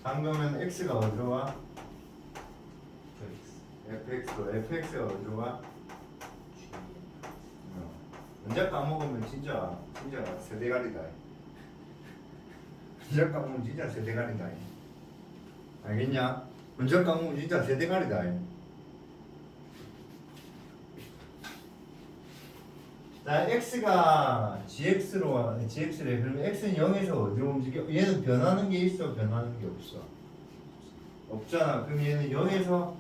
방금은 x가 어디로 와? fx로. fx가 어디로 가? 먼저 까먹으면 진짜 세대가리다. 먼저 까먹으면 진짜 세대가리다. 알겠냐? 먼저 까먹으면 진짜 세대가리다. 자, x가 gx래. 그러면 x는 0에서 어디로 움직여? 얘는 변하는 게 있어, 변하는 게 없어? 없잖아. 그럼 얘는 0에서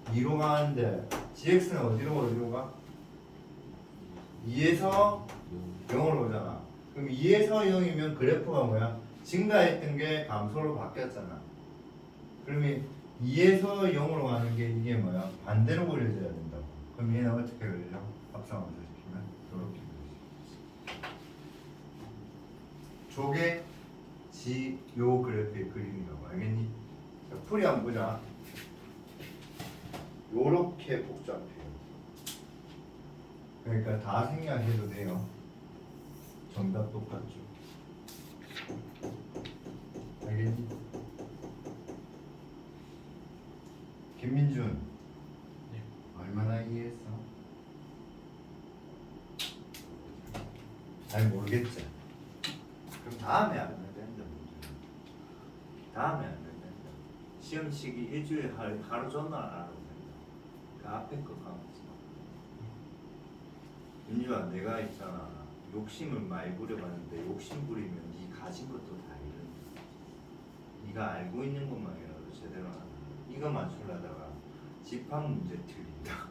2로 가는데 gx는 어디로 가? 2에서 0으로 오잖아. 그럼 2에서 0이면 그래프가 뭐야? 증가했던 게 감소로 바뀌었잖아. 그러면 2에서 0으로 가는 게 이게 뭐야? 반대로 그려져야 된다고. 그럼 얘는 어떻게 그려져? 합성함수 시키면 이렇게 그려져. 저게 요 그래프의 그림이라고. 알겠니? 자, 풀이 한번 보자. 요렇게 복잡해요. 그러니까 다 생략해도 돼요. 정답 똑같죠. 알겠니? 김민준. 네. 얼마나 이해했어? 잘 모르겠지. 그럼 다음에 알면 된다. 다음에 알면 된다. 시험치기 일주일에 하루 전날 알아도 된다. 그 앞에 거 까먹지 마. 민주야, 내가 있잖아. 욕심을 많이 부려봤는데 욕심 부리면 네 가진 것도 다 잃는다. 네가 알고 있는 것만이라도 제대로 안 한다. 이거 맞추려다가 집합 문제 틀린다.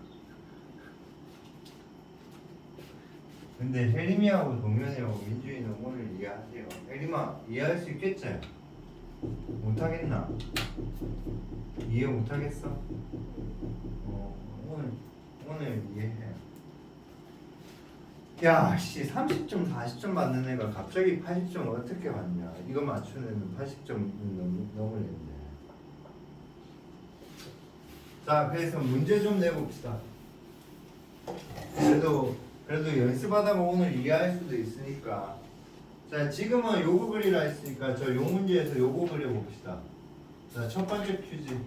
근데 혜림이하고 동현이하고 민준이는 오늘 이해하세요. 혜림아 이해할 수 있겠지? 못하겠나? 이해 못하겠어? 오늘 이해해. 야, 씨 30점 40점 받는 애가 갑자기 80점 어떻게 받냐? 이거 맞추는 애는 80점 넘으려는데. 자, 그래서 문제 좀 내봅시다. 그래도 연습하다가 오늘 이해할 수도 있으니까. 자, 지금은 요거 그리라 했으니까 저 요 문제에서 요거 그려봅시다. 자, 첫 번째 퀴즈. 요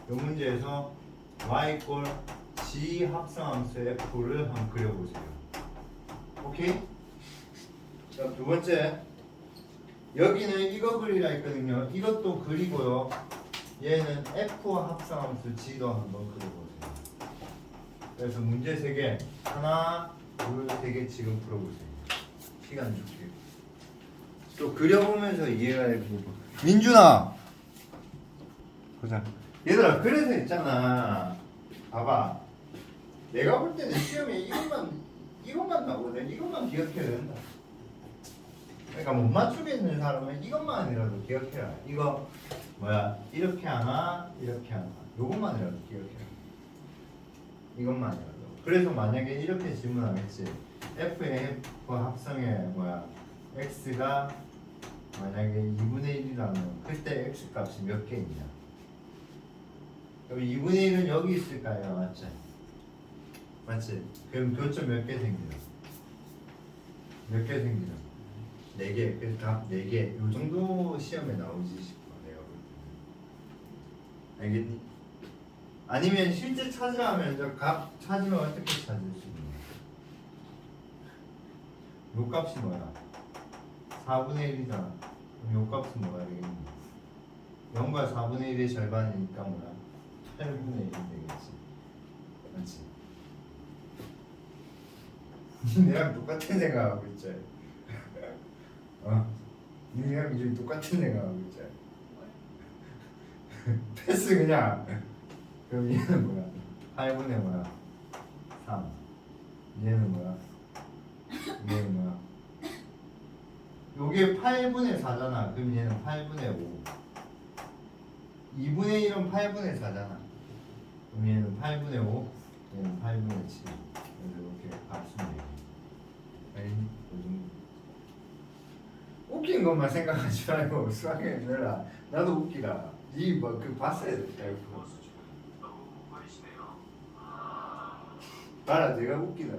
문제에서 y 꼴 g 합성함수 f를 한번 그려보세요. 오케이? 자, 두 번째. 여기는 이거 그리라 했거든요. 이것도 그리고요. 얘는 f와 합성함수 g도 한번 그려보세요. 그래서 문제 3개. 하나, 둘, 3개 지금 풀어보세요. 시간 줄게요. 또 그려보면서 이해가 되고. 민준아! 보자. 얘들아, 그래서 있잖아. 봐봐. 내가 볼 때는 시험에 이것만 나오거든. 이것만 기억해야 된다. 그러니까 못 맞추겠는 사람은 이것만이라도 기억해라. 이거 뭐야? 이렇게 하나, 이렇게 하나. 요것만이라도 기억해라. 이것만이라도. 그래서 만약에 이렇게 질문하겠지. f의 f 합성에 뭐야? x가 만약에 2분의 1이라면 그때 x 값이 몇 개 있냐? 그럼 2분의 1은 여기 있을까요? 맞지? 맞지? 그럼 교점 몇 개 생기죠? 몇 개 생기죠? 4개. 그래서 답 4개. 요 정도 시험에 나오지 싶어. 내가 볼 때는. 알겠니? 아니면 실제 찾으라면 저 값 찾으면 어떻게 찾을 수 있냐? 요 값이 뭐야? 4분의 1이잖아. 그럼 요 값은 뭐가 되겠니? 0과 4분의 1의 절반이니까 뭐야? 8분의 1이 되겠지. 맞지? 내랑 똑같은 생각하고 있지? 니랑 이제 똑같은 생각하고 있지? 패스 그냥. 그럼 얘는 뭐야? 8분의 뭐야? 3. 얘는 뭐야? 얘는 뭐야? 요게 8분의 4잖아. 그럼 얘는 8분의 5. 2분의 1은 8분의 4잖아. 그럼 얘는 8분의 5, 얘는 8분의 7. 그래서 이렇게 값쓰면 돼. 알겠니? 그 정도. 웃긴 것만 생각하지 말고 수학에 넣어라. 나도 웃기다. 이 뭐 그 봤어야 됐다. 봐라, 내가 웃기다.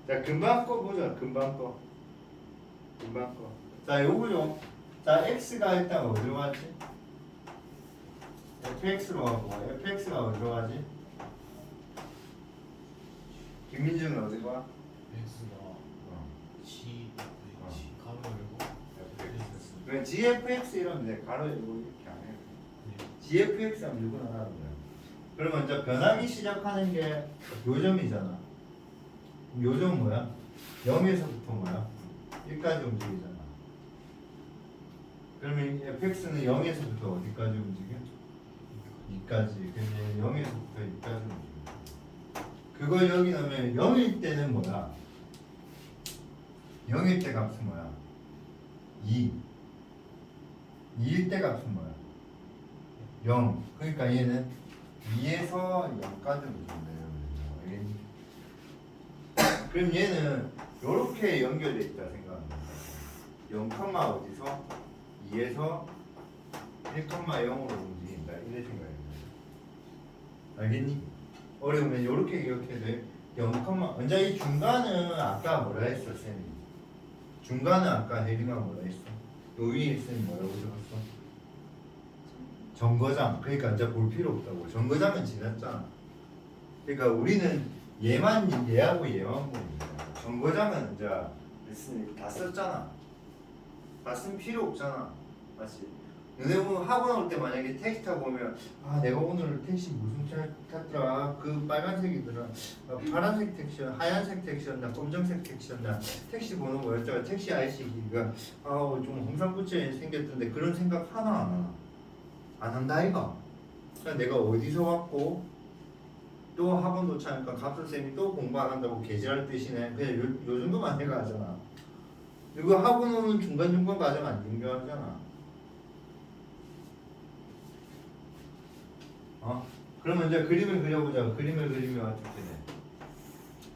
자, 금방 거 보자. 금방 거. 금방 거. 자, 요거 좀. 자, x가 일단 어디로 가지? fx로 가고 fx가 어디로 가지? 김민준은 어디 가? X가 G 가로 열고 fx. 그냥 gfx 이러면 돼. 가로 열고 이렇게 안 해. gfx 하면 누구나 하는 거야. 그러면 이제 변하기 시작하는 게 요점이잖아. 요점 뭐야? 0에서부터 뭐야? 1까지 움직이잖아. 그러면 fx는 0에서부터 어디까지 움직여? 2까지. 그러면 0에서부터 2까지 움직여. 그걸 여기 넣으면 0일 때는 뭐야? 0일 때 값은 뭐야? 2. 2일 때 값은 뭐야? 0. 그러니까 얘는 2에서 0까지 움직인다. 그럼 얘는 이렇게 연결돼 있다 생각합니다. 0, 어디서 2에서 1,0으로 움직인다 이래 생각합니다. 알겠니? 어려우면 이렇게 기억해도 돼. 0, 이제 이 중간은 아까 뭐라 했어 쌤이? 중간은 아까 혜리가 뭐라 했어? 요 위에 쌤이 뭐라고 적었어? 정거장. 그러니까 이제 볼 필요 없다고. 정거장은 지났잖아. 그러니까 우리는 얘하고 얘만 보는 거야. 정거장은 이제 레슨이 다 썼잖아. 다 쓴 필요 없잖아. 맞지? 너네 보면 학원 올 때 만약에 택시 타고 오면 아 내가 오늘 택시 무슨 차 탔더라. 그 빨간색이더라. 파란색 택시였나 하얀색 택시였나 검정색 택시였나 택시 번호 뭐였더라. 택시 아저씨가 아좀 홍상구치에 생겼던데 그런 생각 하나 안 하나. 안 한다 아이가. 그냥 내가 어디서 왔고 또 학원 도착하니까 갑선생님이 또 공부 안 한다고 개지랄 뜻이네. 그냥 요 정도만 생각하잖아. 그리고 학원 오는 중간중간 과정 안 중요하잖아. 그러면 이제 그림을 그려보자. 그림을 그리면 어떻게 돼?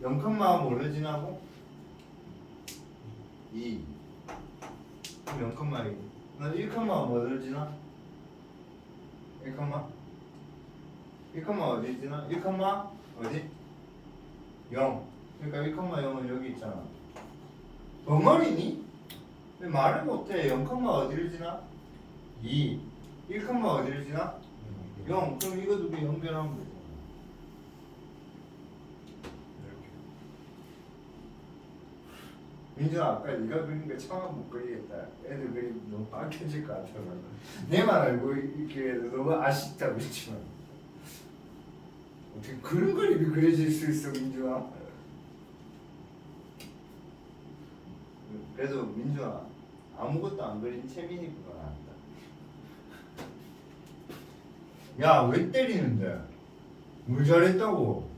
0, 뭐를 지나고? 2. 그럼 0, 2. 1, 뭐를 지나? 1, 1, 어디 지나? 1, 어디? 0. 그러니까 1, 0은 여기 있잖아. 벙어리니? 왜 말을 못해? 0, 어디를 지나? 2. 1, 어디를 지나? 0. 그럼 이거 두 개 연결하면 되잖아. 이렇게. 민준아, 아까 네가 그린 거 처음 못 그리겠다. 애들 그림 너무 빡해질 것 같아. 내만 알고 있기에도 너무 아쉽다고 했지만 어떻게 그런 그림이 그려질 수 있어, 민준아? 그래도 민준아 아무것도 안 그린 채민이보다 낫다. 야, 왜 때리는데? 뭘 잘했다고?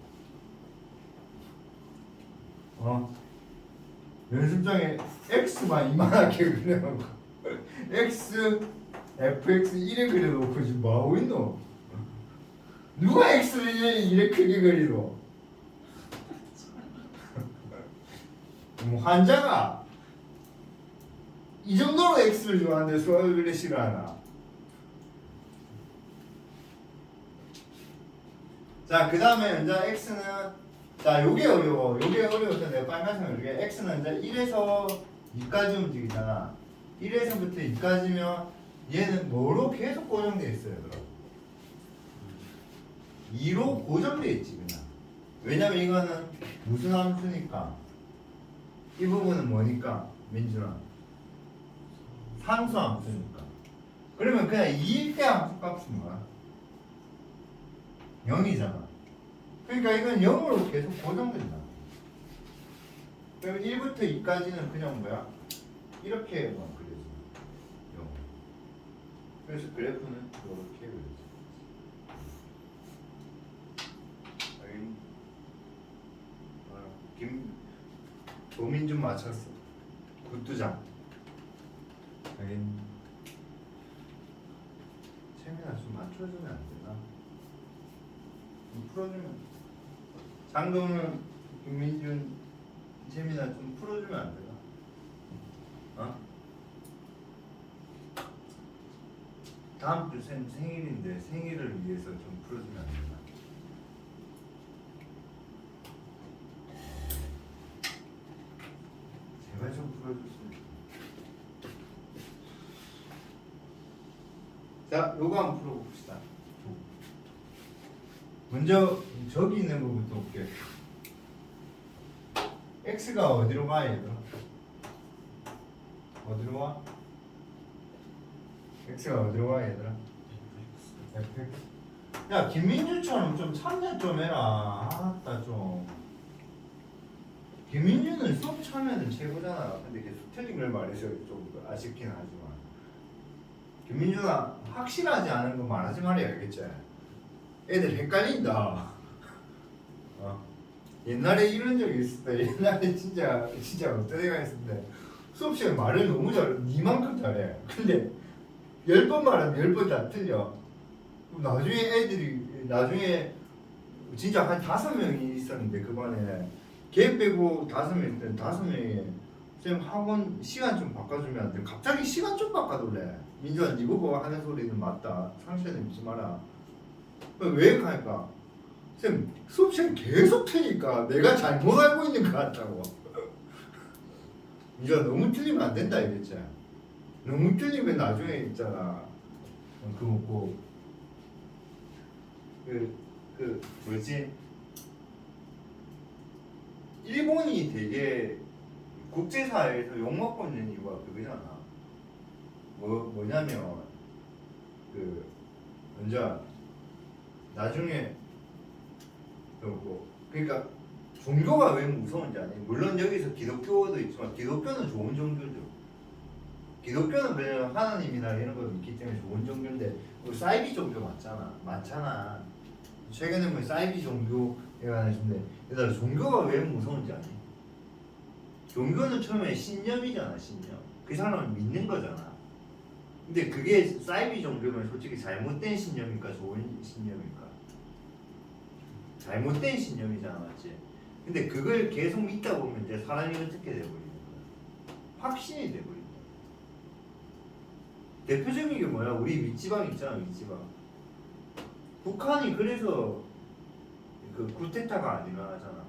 연습장에 X만 이만하게 그려놓고 X, FX 이래 그려놓고 지금 뭐하고 있노? 누가 X를 이래 크게 그리노? 뭐 환자가 이 정도로 X를 좋아하는데 수학을 그리 싫어하나? 자, 그 다음에 이제 X는 자, 요게 어려워. 요게 어려워서 내가 빨간색을 이게 X는 이제 1에서 2까지 움직이잖아. 1에서부터 2까지면 얘는 뭐로 계속 고정되어 있어요, 그럼? 2로 고정되어 있지, 그냥. 왜냐면 이거는 무슨 함수니까. 이 부분은 뭐니까, 민준아? 상수 함수니까. 그러면 그냥 2일 때 함수 값은 뭐야? 0이잖아. 그러니까 이건 0으로 계속 고정된다. 그럼 1부터 2까지는 그냥 뭐야? 이렇게만 그려져. 요. 그래서 그래프는 이렇게 그려져. 도민준 맞췄어. 굿두장. 채민아 좀 맞춰주면 안 되나? 좀 풀어주면. 장동은 김민준 채민아 좀 풀어주면 안 되나? 어? 다음 주 생일인데 생일을 위해서 좀 풀어주면 안 되나? 제발 좀 풀어줬으면 좋겠다. 자, 요거 한번 풀어봅시다. 먼저 저기 있는 거부터 볼게요. x가 어디로 가 얘들아? 어디로 와? x가 어디로 가 얘들아? fx. 야 김민주처럼 좀 참여 좀 해라. 아따 좀. 김민주는 수업 참여는 최고잖아. 근데 계속 틀린 걸 말해서 좀 아쉽긴 하지만 김민주가 확실하지 않은 거 말하지 말이야, 알겠지? 애들 헷갈린다. 옛날에 이런 적이 있을 때, 옛날에 진짜 어떤 애가 있었는데 수업 시간에 말을 너무 잘해. 니만큼 잘해. 근데 10번 말하면 10번 다 틀려. 나중에 진짜 한 5명이 있었는데 그 반에 걔 빼고 5명 있던 5명이 쌤 학원 시간 좀 바꿔주면 안 돼? 갑자기 시간 좀 바꿔달래. 민주야 니거 보고 하는 소리는 맞다. 상처는 믿지 마라. 왜 하니까 쌤 수업 시간 계속 트니까 내가 잘못 알고 있는 것 같다고. 민주야 너무 틀리면 안 된다 이랬지. 너무 틀리면 나중에 있잖아. 그 뭐고 그 뭐지? 일본이 되게 국제사회에서 욕먹고 있는 이유가 그거잖아. 뭐냐면 그 먼저 나중에 그러니까 종교가 왜 무서운지 아니? 물론 여기서 기독교도 있지만 기독교는 좋은 종교죠. 기독교는 그냥 하나님이나 이런 거 믿기 때문에 좋은 종교인데 우리 사이비 종교 많잖아. 최근에 뭐 사이비 종교에 관해서인데 얘들아 종교가 왜 무서운지 아니? 종교는 처음에 신념이잖아. 신념. 그 사람을 믿는 거잖아. 근데 그게 사이비 종교면 솔직히 잘못된 신념입니까? 좋은 신념입니까? 잘못된 신념이잖아, 맞지? 근데 그걸 계속 믿다 보면 이제 사람이 어떻게 돼버리는 거야? 확신이 돼버리는 거야. 대표적인 게 뭐야? 우리 윗지방 있잖아, 윗지방. 북한이 그래서 그 쿠데타가 안 일어나잖아.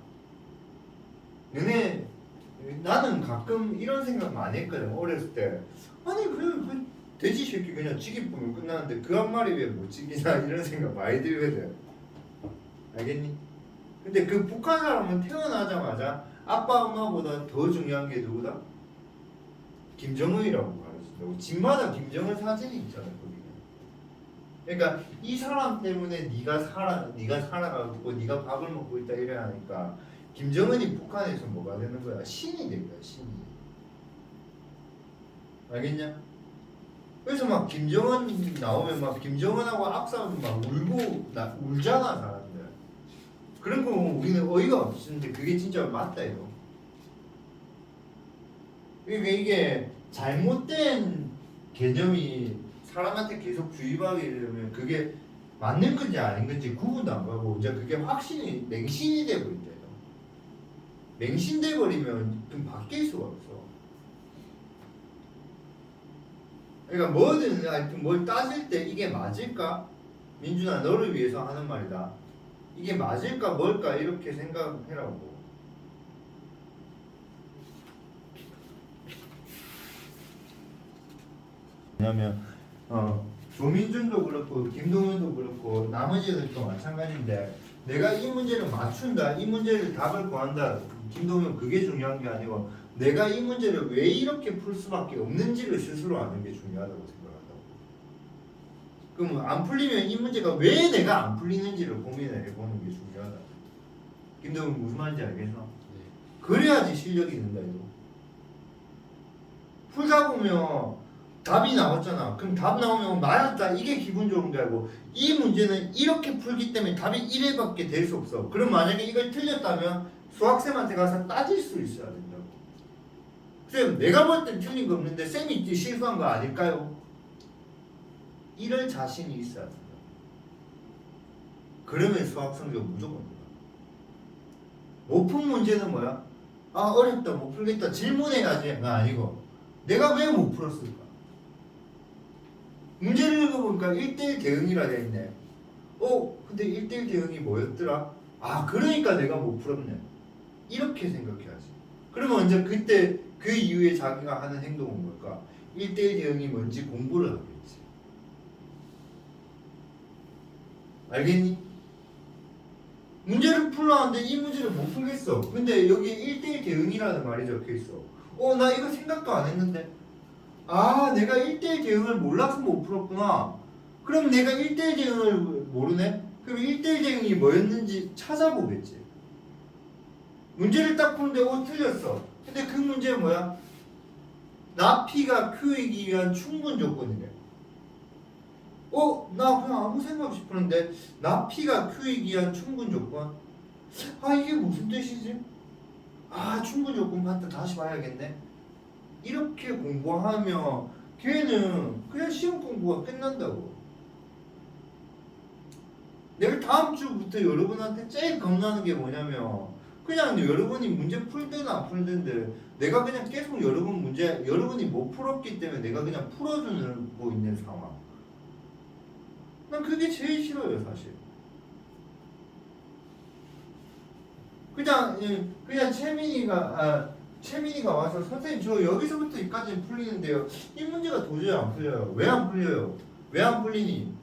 나는 가끔 이런 생각 많이 했거든. 어렸을 때 아니 그냥 그 돼지 새끼 그냥 찌기쁘면 끝나는데 그 한 마리 왜 못 찌기나 이런 생각 많이 들거든. 알겠니? 근데 그 북한 사람은 태어나자마자 아빠 엄마보다 더 중요한 게 누구다? 김정은이라고 가르친다고. 집마다 김정은 사진이 있잖아 거기는. 그러니까 이 사람 때문에 네가 살아가고 네가 밥을 먹고 있다 이래 하니까 김정은이 북한에서 뭐가 되는 거야? 신이 된 거야, 신이. 알겠냐? 그래서 막 김정은 나오면 막 김정은하고 악수하면 막 울잖아 사람들. 그런 거 보면 우리는 어이가 없는데 그게 진짜 맞다 이거. 그러니까 이게 잘못된 개념이 사람한테 계속 주입하게 되면 그게 맞는 건지 아닌 건지 구분도 안 가고 이제 그게 확신이 맹신이 돼버린다. 맹신돼 버리면 좀 바뀔 수가 없어. 그러니까 뭐든 하여튼 뭘 따질 때 이게 맞을까? 민준아 너를 위해서 하는 말이다. 이게 맞을까 뭘까 이렇게 생각해라고. 왜냐면 조민준도 그렇고 김동현도 그렇고 나머지들도 마찬가지인데 내가 이 문제를 맞춘다, 이 문제를 답을 구한다. 김동현 그게 중요한 게 아니고 내가 이 문제를 왜 이렇게 풀 수밖에 없는지를 스스로 아는 게 중요하다고 생각한다고. 그럼 안 풀리면 이 문제가 왜 내가 안 풀리는지를 고민을 해보는 게 중요하다. 김동현 무슨 말인지 알겠어? 네. 그래야지 실력이 는다 이거. 풀다 보면 답이 나왔잖아. 그럼 답 나오면 맞았다. 이게 기분 좋은 게 아니고 이 문제는 이렇게 풀기 때문에 답이 1회밖에 될 수 없어. 그럼 만약에 이걸 틀렸다면 수학쌤한테 가서 따질 수 있어야 된다고. 쌤, 내가 볼 땐 틀린 거 없는데 쌤이 실수한 거 아닐까요? 이럴 자신이 있어야 된다. 그러면 수학 성적 무조건 된다. 못 푼 문제는 뭐야? 아, 어렵다, 못 풀겠다, 질문해야지가 아니고 내가 왜 못 풀었을까? 문제를 읽어보니까 1대1 대응이라 돼 있네. 근데 1대1 대응이 뭐였더라? 아, 그러니까 내가 못 풀었네. 이렇게 생각해야지. 그러면 이제 그때 그 이후에 자기가 하는 행동은 뭘까? 1대1 대응이 뭔지 공부를 하겠지. 알겠니? 문제를 풀어왔는데 이 문제를 못 풀겠어. 근데 여기 1대1 대응이라는 말이 적혀있어. 나 이거 생각도 안 했는데. 아, 내가 1대1 대응을 몰라서 못 풀었구나. 그럼 내가 1대1 대응을 모르네? 그럼 1대1 대응이 뭐였는지 찾아보겠지. 문제를 딱 푸는데 틀렸어. 근데 그 문제 뭐야? 나 P가 Q이기 위한 충분 조건이래. 나 그냥 아무 생각 없이 푸는데 나 P가 Q이기 위한 충분 조건? 아, 이게 무슨 뜻이지? 아, 충분 조건 봤다 다시 봐야겠네. 이렇게 공부하면 걔는 그냥 시험 공부가 끝난다고. 내가 다음 주부터 여러분한테 제일 겁나는 게 뭐냐면 그냥 여러분이 문제 풀든 안 풀든데 내가 그냥 계속 여러분이 못 풀었기 때문에 내가 그냥 풀어주고 있는 상황. 난 그게 제일 싫어요, 사실. 그냥 채민이가 와서 선생님 저 여기서부터 여기까지 풀리는데요. 이 문제가 도저히 안 풀려요. 왜 안 풀려요? 왜 안 풀리니?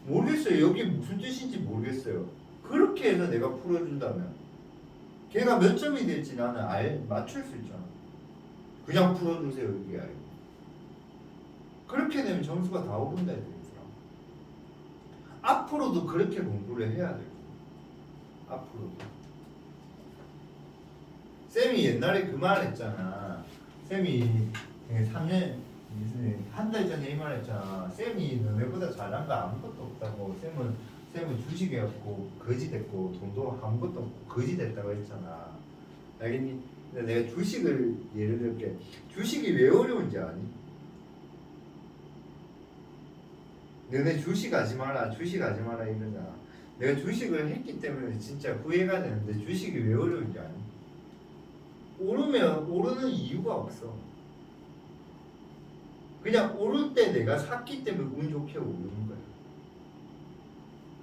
모르겠어요. 여기 무슨 뜻인지 모르겠어요. 그렇게 해서 내가 풀어준다면 걔가 몇 점이 될지 나는 맞출 수 있잖아. 그냥 풀어주세요 이게 아니고. 그렇게 되면 점수가 다 오른다 이거야. 앞으로도 그렇게 공부를 해야 돼. 앞으로도. 쌤이 옛날에 그 말 했잖아. 쌤이 3년 한 달 전에 이 말 했잖아. 쌤이 너네보다 잘난 거 아무것도 없다고. 쌤은 주식해갖고 거지 됐고 돈도 아무것도 없고 거지 됐다고 했잖아. 알겠니? 근데 내가 주식을 예를 들게. 주식이 왜 어려운지 아니? 너네 주식하지 마라 이러잖아. 내가 주식을 했기 때문에 진짜 후회가 되는데 주식이 왜 어려운지 아니? 오르는 이유가 없어. 그냥 오를 때 내가 샀기 때문에 운 좋게 오르는 거야.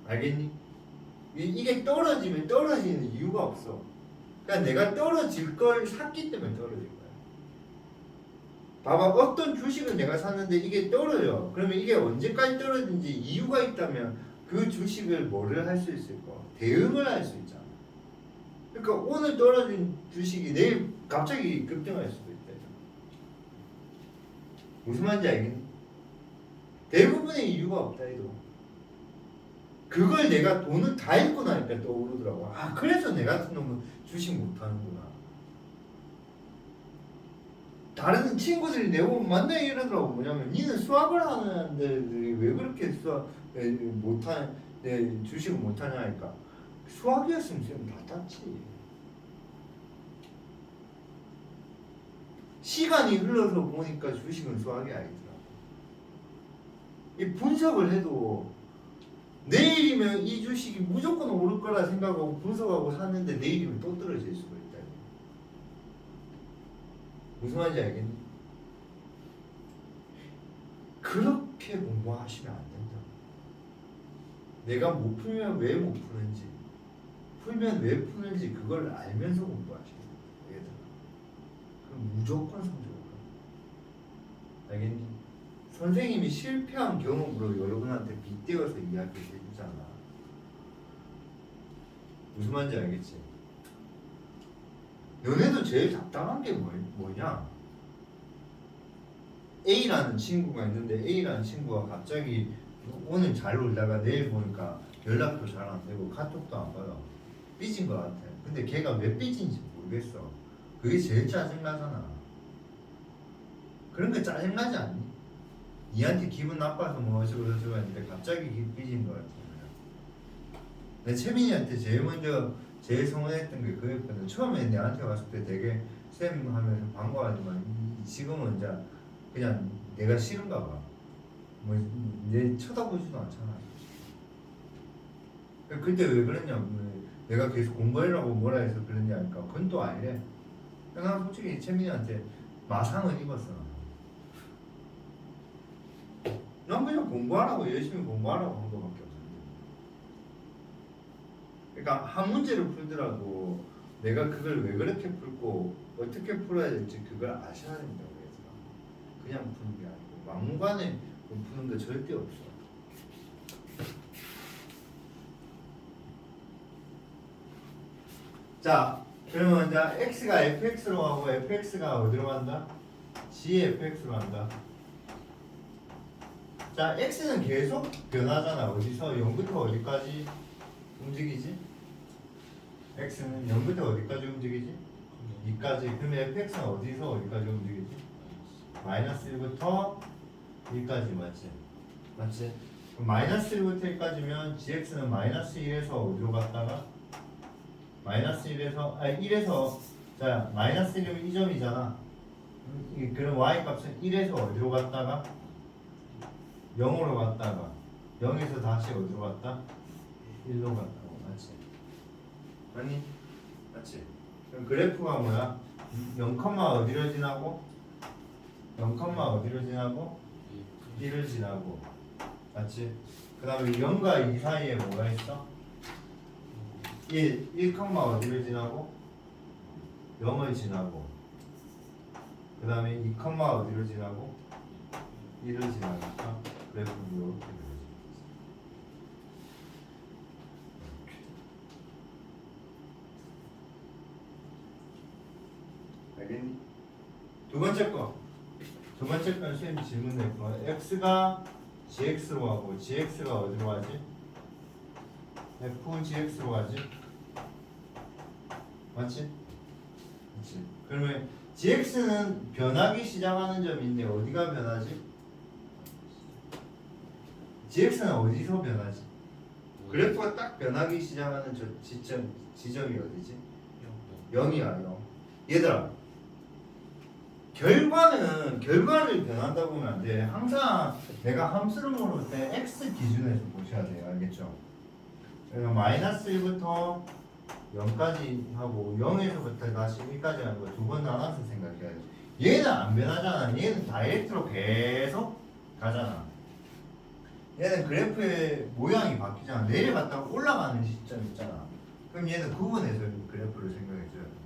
알겠니? 이게 떨어지면 떨어지는 이유가 없어. 그러니까 내가 떨어질 걸 샀기 때문에 떨어질 거야. 봐봐, 어떤 주식을 내가 샀는데 이게 떨어져. 그러면 이게 언제까지 떨어지는지 이유가 있다면 그 주식을 뭐를 할 수 있을 거야? 대응을 할 수 있잖아. 그러니까 오늘 떨어진 주식이 내일 갑자기 급등할 수도 있다. 무슨 말인지 알겠니? 대부분의 이유가 없다 이거. 그걸 내가 돈을 다 잃고 나니까 떠오르더라고. 아, 그래서 내 같은 놈은 주식 못하는구나. 다른 친구들이 내보고 만나게 이러더라고. 뭐냐면 니는 수학을 하는데 왜 그렇게 주식을 못하냐 하니까 수학이었으면 지금 다 땄지. 시간이 흘러서 보니까 주식은 수학이 아니더라. 이 분석을 해도 내일이면 이 주식이 무조건 오를 거라 생각하고 분석하고 샀는데 내일이면 또 떨어질 수가 있다. 무슨 말인지 알겠니? 그렇게 공부하시면 안 된다. 내가 못 풀면 왜 못 푸는지, 풀면 왜 푸는지 그걸 알면서 공부하셔야 돼요. 그럼 무조건 성적을 가. 알겠니? 선생님이 실패한 경험으로 여러분한테 빗대어서 이야기를 해주잖아. 무슨 말인지 알겠지? 너네도 제일 답답한 게 뭐냐? A라는 친구가 있는데 A라는 친구가 갑자기 오늘 잘 놀다가 내일 보니까 연락도 잘 안 되고 카톡도 안 받아. 삐진 것 같아. 근데 걔가 왜 삐진지 모르겠어. 그게 제일 짜증나잖아. 그런 거 짜증나지 않니? 니한테 기분 나빠서 뭐 어쩌고 저쩌고 했는데 갑자기 삐진 거 같아. 내 채민이한테 제일 먼저 제일 서운했던 게 그거였거든. 처음에 내한테 왔을 때 되게 쌤 하면서 반가워하지만 지금은 이제 그냥 내가 싫은가 봐. 뭐 내 쳐다보지도 않잖아. 그때 왜 그랬냐? 내가 계속 공부하려고 뭐라 해서 그랬냐니까 그건 또 아니래. 난 솔직히 채민이한테 마상을 입었어. 난 그냥 공부하라고 열심히 공부하라고 한 거밖에 없었는데. 그러니까 한 문제를 풀더라도 내가 그걸 왜 그렇게 풀고 어떻게 풀어야 될지 그걸 아셔야 된다고 해서 그냥 푸는 게 아니고 막무가내 푸는 거 절대 없어. 자, 그러면 이제 x가 fx로 가고 fx가 어디로 간다? gfx로 간다. 자, x는 계속 변하잖아. 어디서 0부터 어디까지 움직이지? x는 0부터 어디까지 움직이지? 2까지. 그럼 fx는 어디서 어디까지 움직이지? 마이너스 1부터 2까지 맞지? 맞지? 그럼 마이너스 1부터 2까지면 gx는 마이너스 1에서 어디로 갔다가? 마이너스 1에서 자 마이너스 1이면 이 점이잖아. 그럼 y 값은 1에서 어디로 갔다가? 0으로 갔다가 0에서 다시 어디로 갔다? 1로 갔다고 맞지? 아니 맞지? 그럼 그래프가 뭐야? 0, 어디로 지나고? 0, 어디로 지나고? 1을 지나고 맞지? 그 다음에 0과 2 사이에 뭐가 있어? 1, 어디를 지나고? 0을 지나고 그 다음에 2, 어디를 지나고? 1을 지나니까 그래프는 이렇게 되어집니다. 알겠니? 두 번째 거. 두 번째 건 선생님이 질문했고 x가 gx로 가고 gx가 어디로 가지? fgx로 가지? 맞지? 맞지? 그러면 gx는 변하기 시작하는 점인데 어디가 변하지? gx는 어디서 변하지? 그래프가 딱 변하기 시작하는 저 지점이 어디지? 0이야 0. 얘들아 결과를 변한다고 보면 안 돼. 항상 내가 함수를 모를 때 x 기준에서 보셔야 돼요. 알겠죠? 그러니까 마이너스 1부터 0까지 하고 0에서부터 다시 1까지 하는 거 두 번 나눠서 생각해야 돼. 얘는 안 변하잖아. 얘는 다이렉트로 계속 가잖아. 얘는 그래프의 모양이 바뀌잖아. 내려갔다가 올라가는 시점 있잖아. 그럼 얘는 구분해서 그래프를 생각해줘야 된다.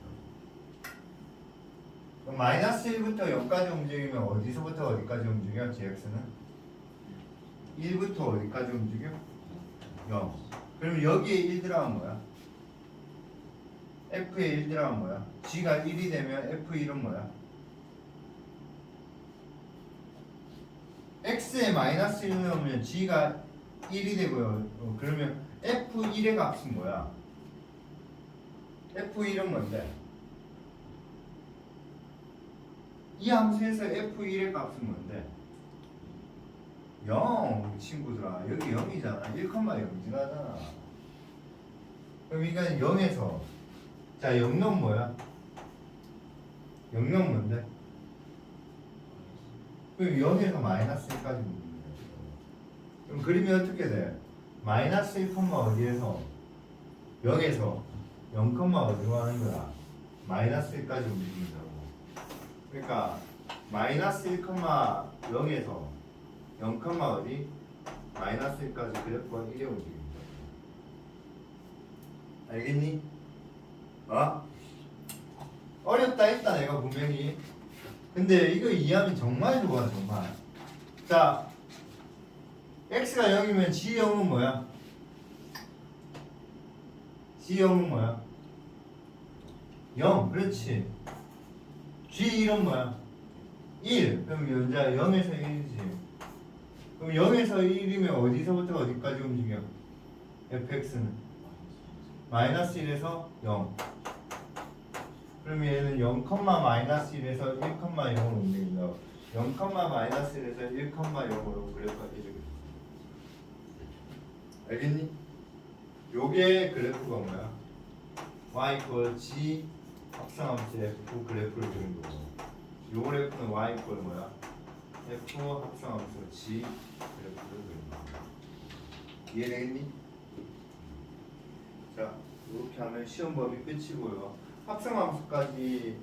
그럼 마이너스 1부터 0까지 움직이면 어디서부터 어디까지 움직여? gx는 1부터 어디까지 움직여? 0. 그럼 여기에 1 들어가면 뭐야? f에 1 들어가면 뭐야? g가 1이 되면 f1은 뭐야? x에 마이너스 1 넣으면 g가 1이 되고요. 그러면 f1의 값은 뭐야? f1은 뭔데? 이 함수에서 f1의 값은 뭔데? 0 친구들아 여기 0이잖아. 1, 0 지나잖아. 그럼 이건 0에서 자 0은 뭐야? 0은 뭔데? 그럼 0에서 마이너스 1까지 묻는 거야. 그럼 그림이 어떻게 돼? 마이너스 1, 어디에서? 0에서 0, 어디로 하는 거야? 마이너스 1까지 움직인다고. 그러니까 마이너스 1, 0에서 0, 어디? 마이너스 1까지 그래프가 1에 움직입니다. 알겠니? 어렵다 했다 내가 분명히. 근데 이거 이해하면 정말 좋아 정말. 자 x가 0이면 g0은 뭐야? g0은 뭐야? 0 그렇지. g1은 뭐야? 1 그럼 이제 0에서 1이지. 그럼 0에서 1이면 어디서부터 어디까지 움직여? fx는 마이너스 1에서 0. 그럼 얘는 0, 마이너스 1에서 1, 0을 움직인다. 0, 마이너스에서 1, 0으로 그래프가 이렇게. 알겠니? 요게 그래프가 뭐야? y 이퀄 g 합성함수 f 그래프를 그린 거고, 요 그래프는 y 이퀄 뭐야? f 합성함수 g 그래프를 그린 거. 이해되겠니? 자, 이렇게 하면 시험 범위 끝이고요. 합성함수까지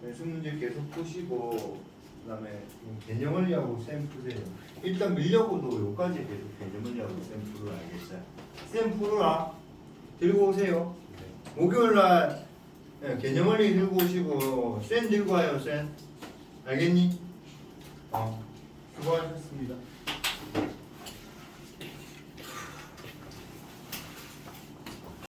연습 문제 계속 푸시고, 그다음에 개념 원리하고 쌤 푸세요. 일단 밀려고도 요까지 계속 개념 원리하고 쌤 풀을 알겠어요. 쌤 풀으라. 들고 오세요. 목요일날 개념 원리 들고 오시고 쌤 들고 와요. 쌤 알겠니? 수고하셨습니다.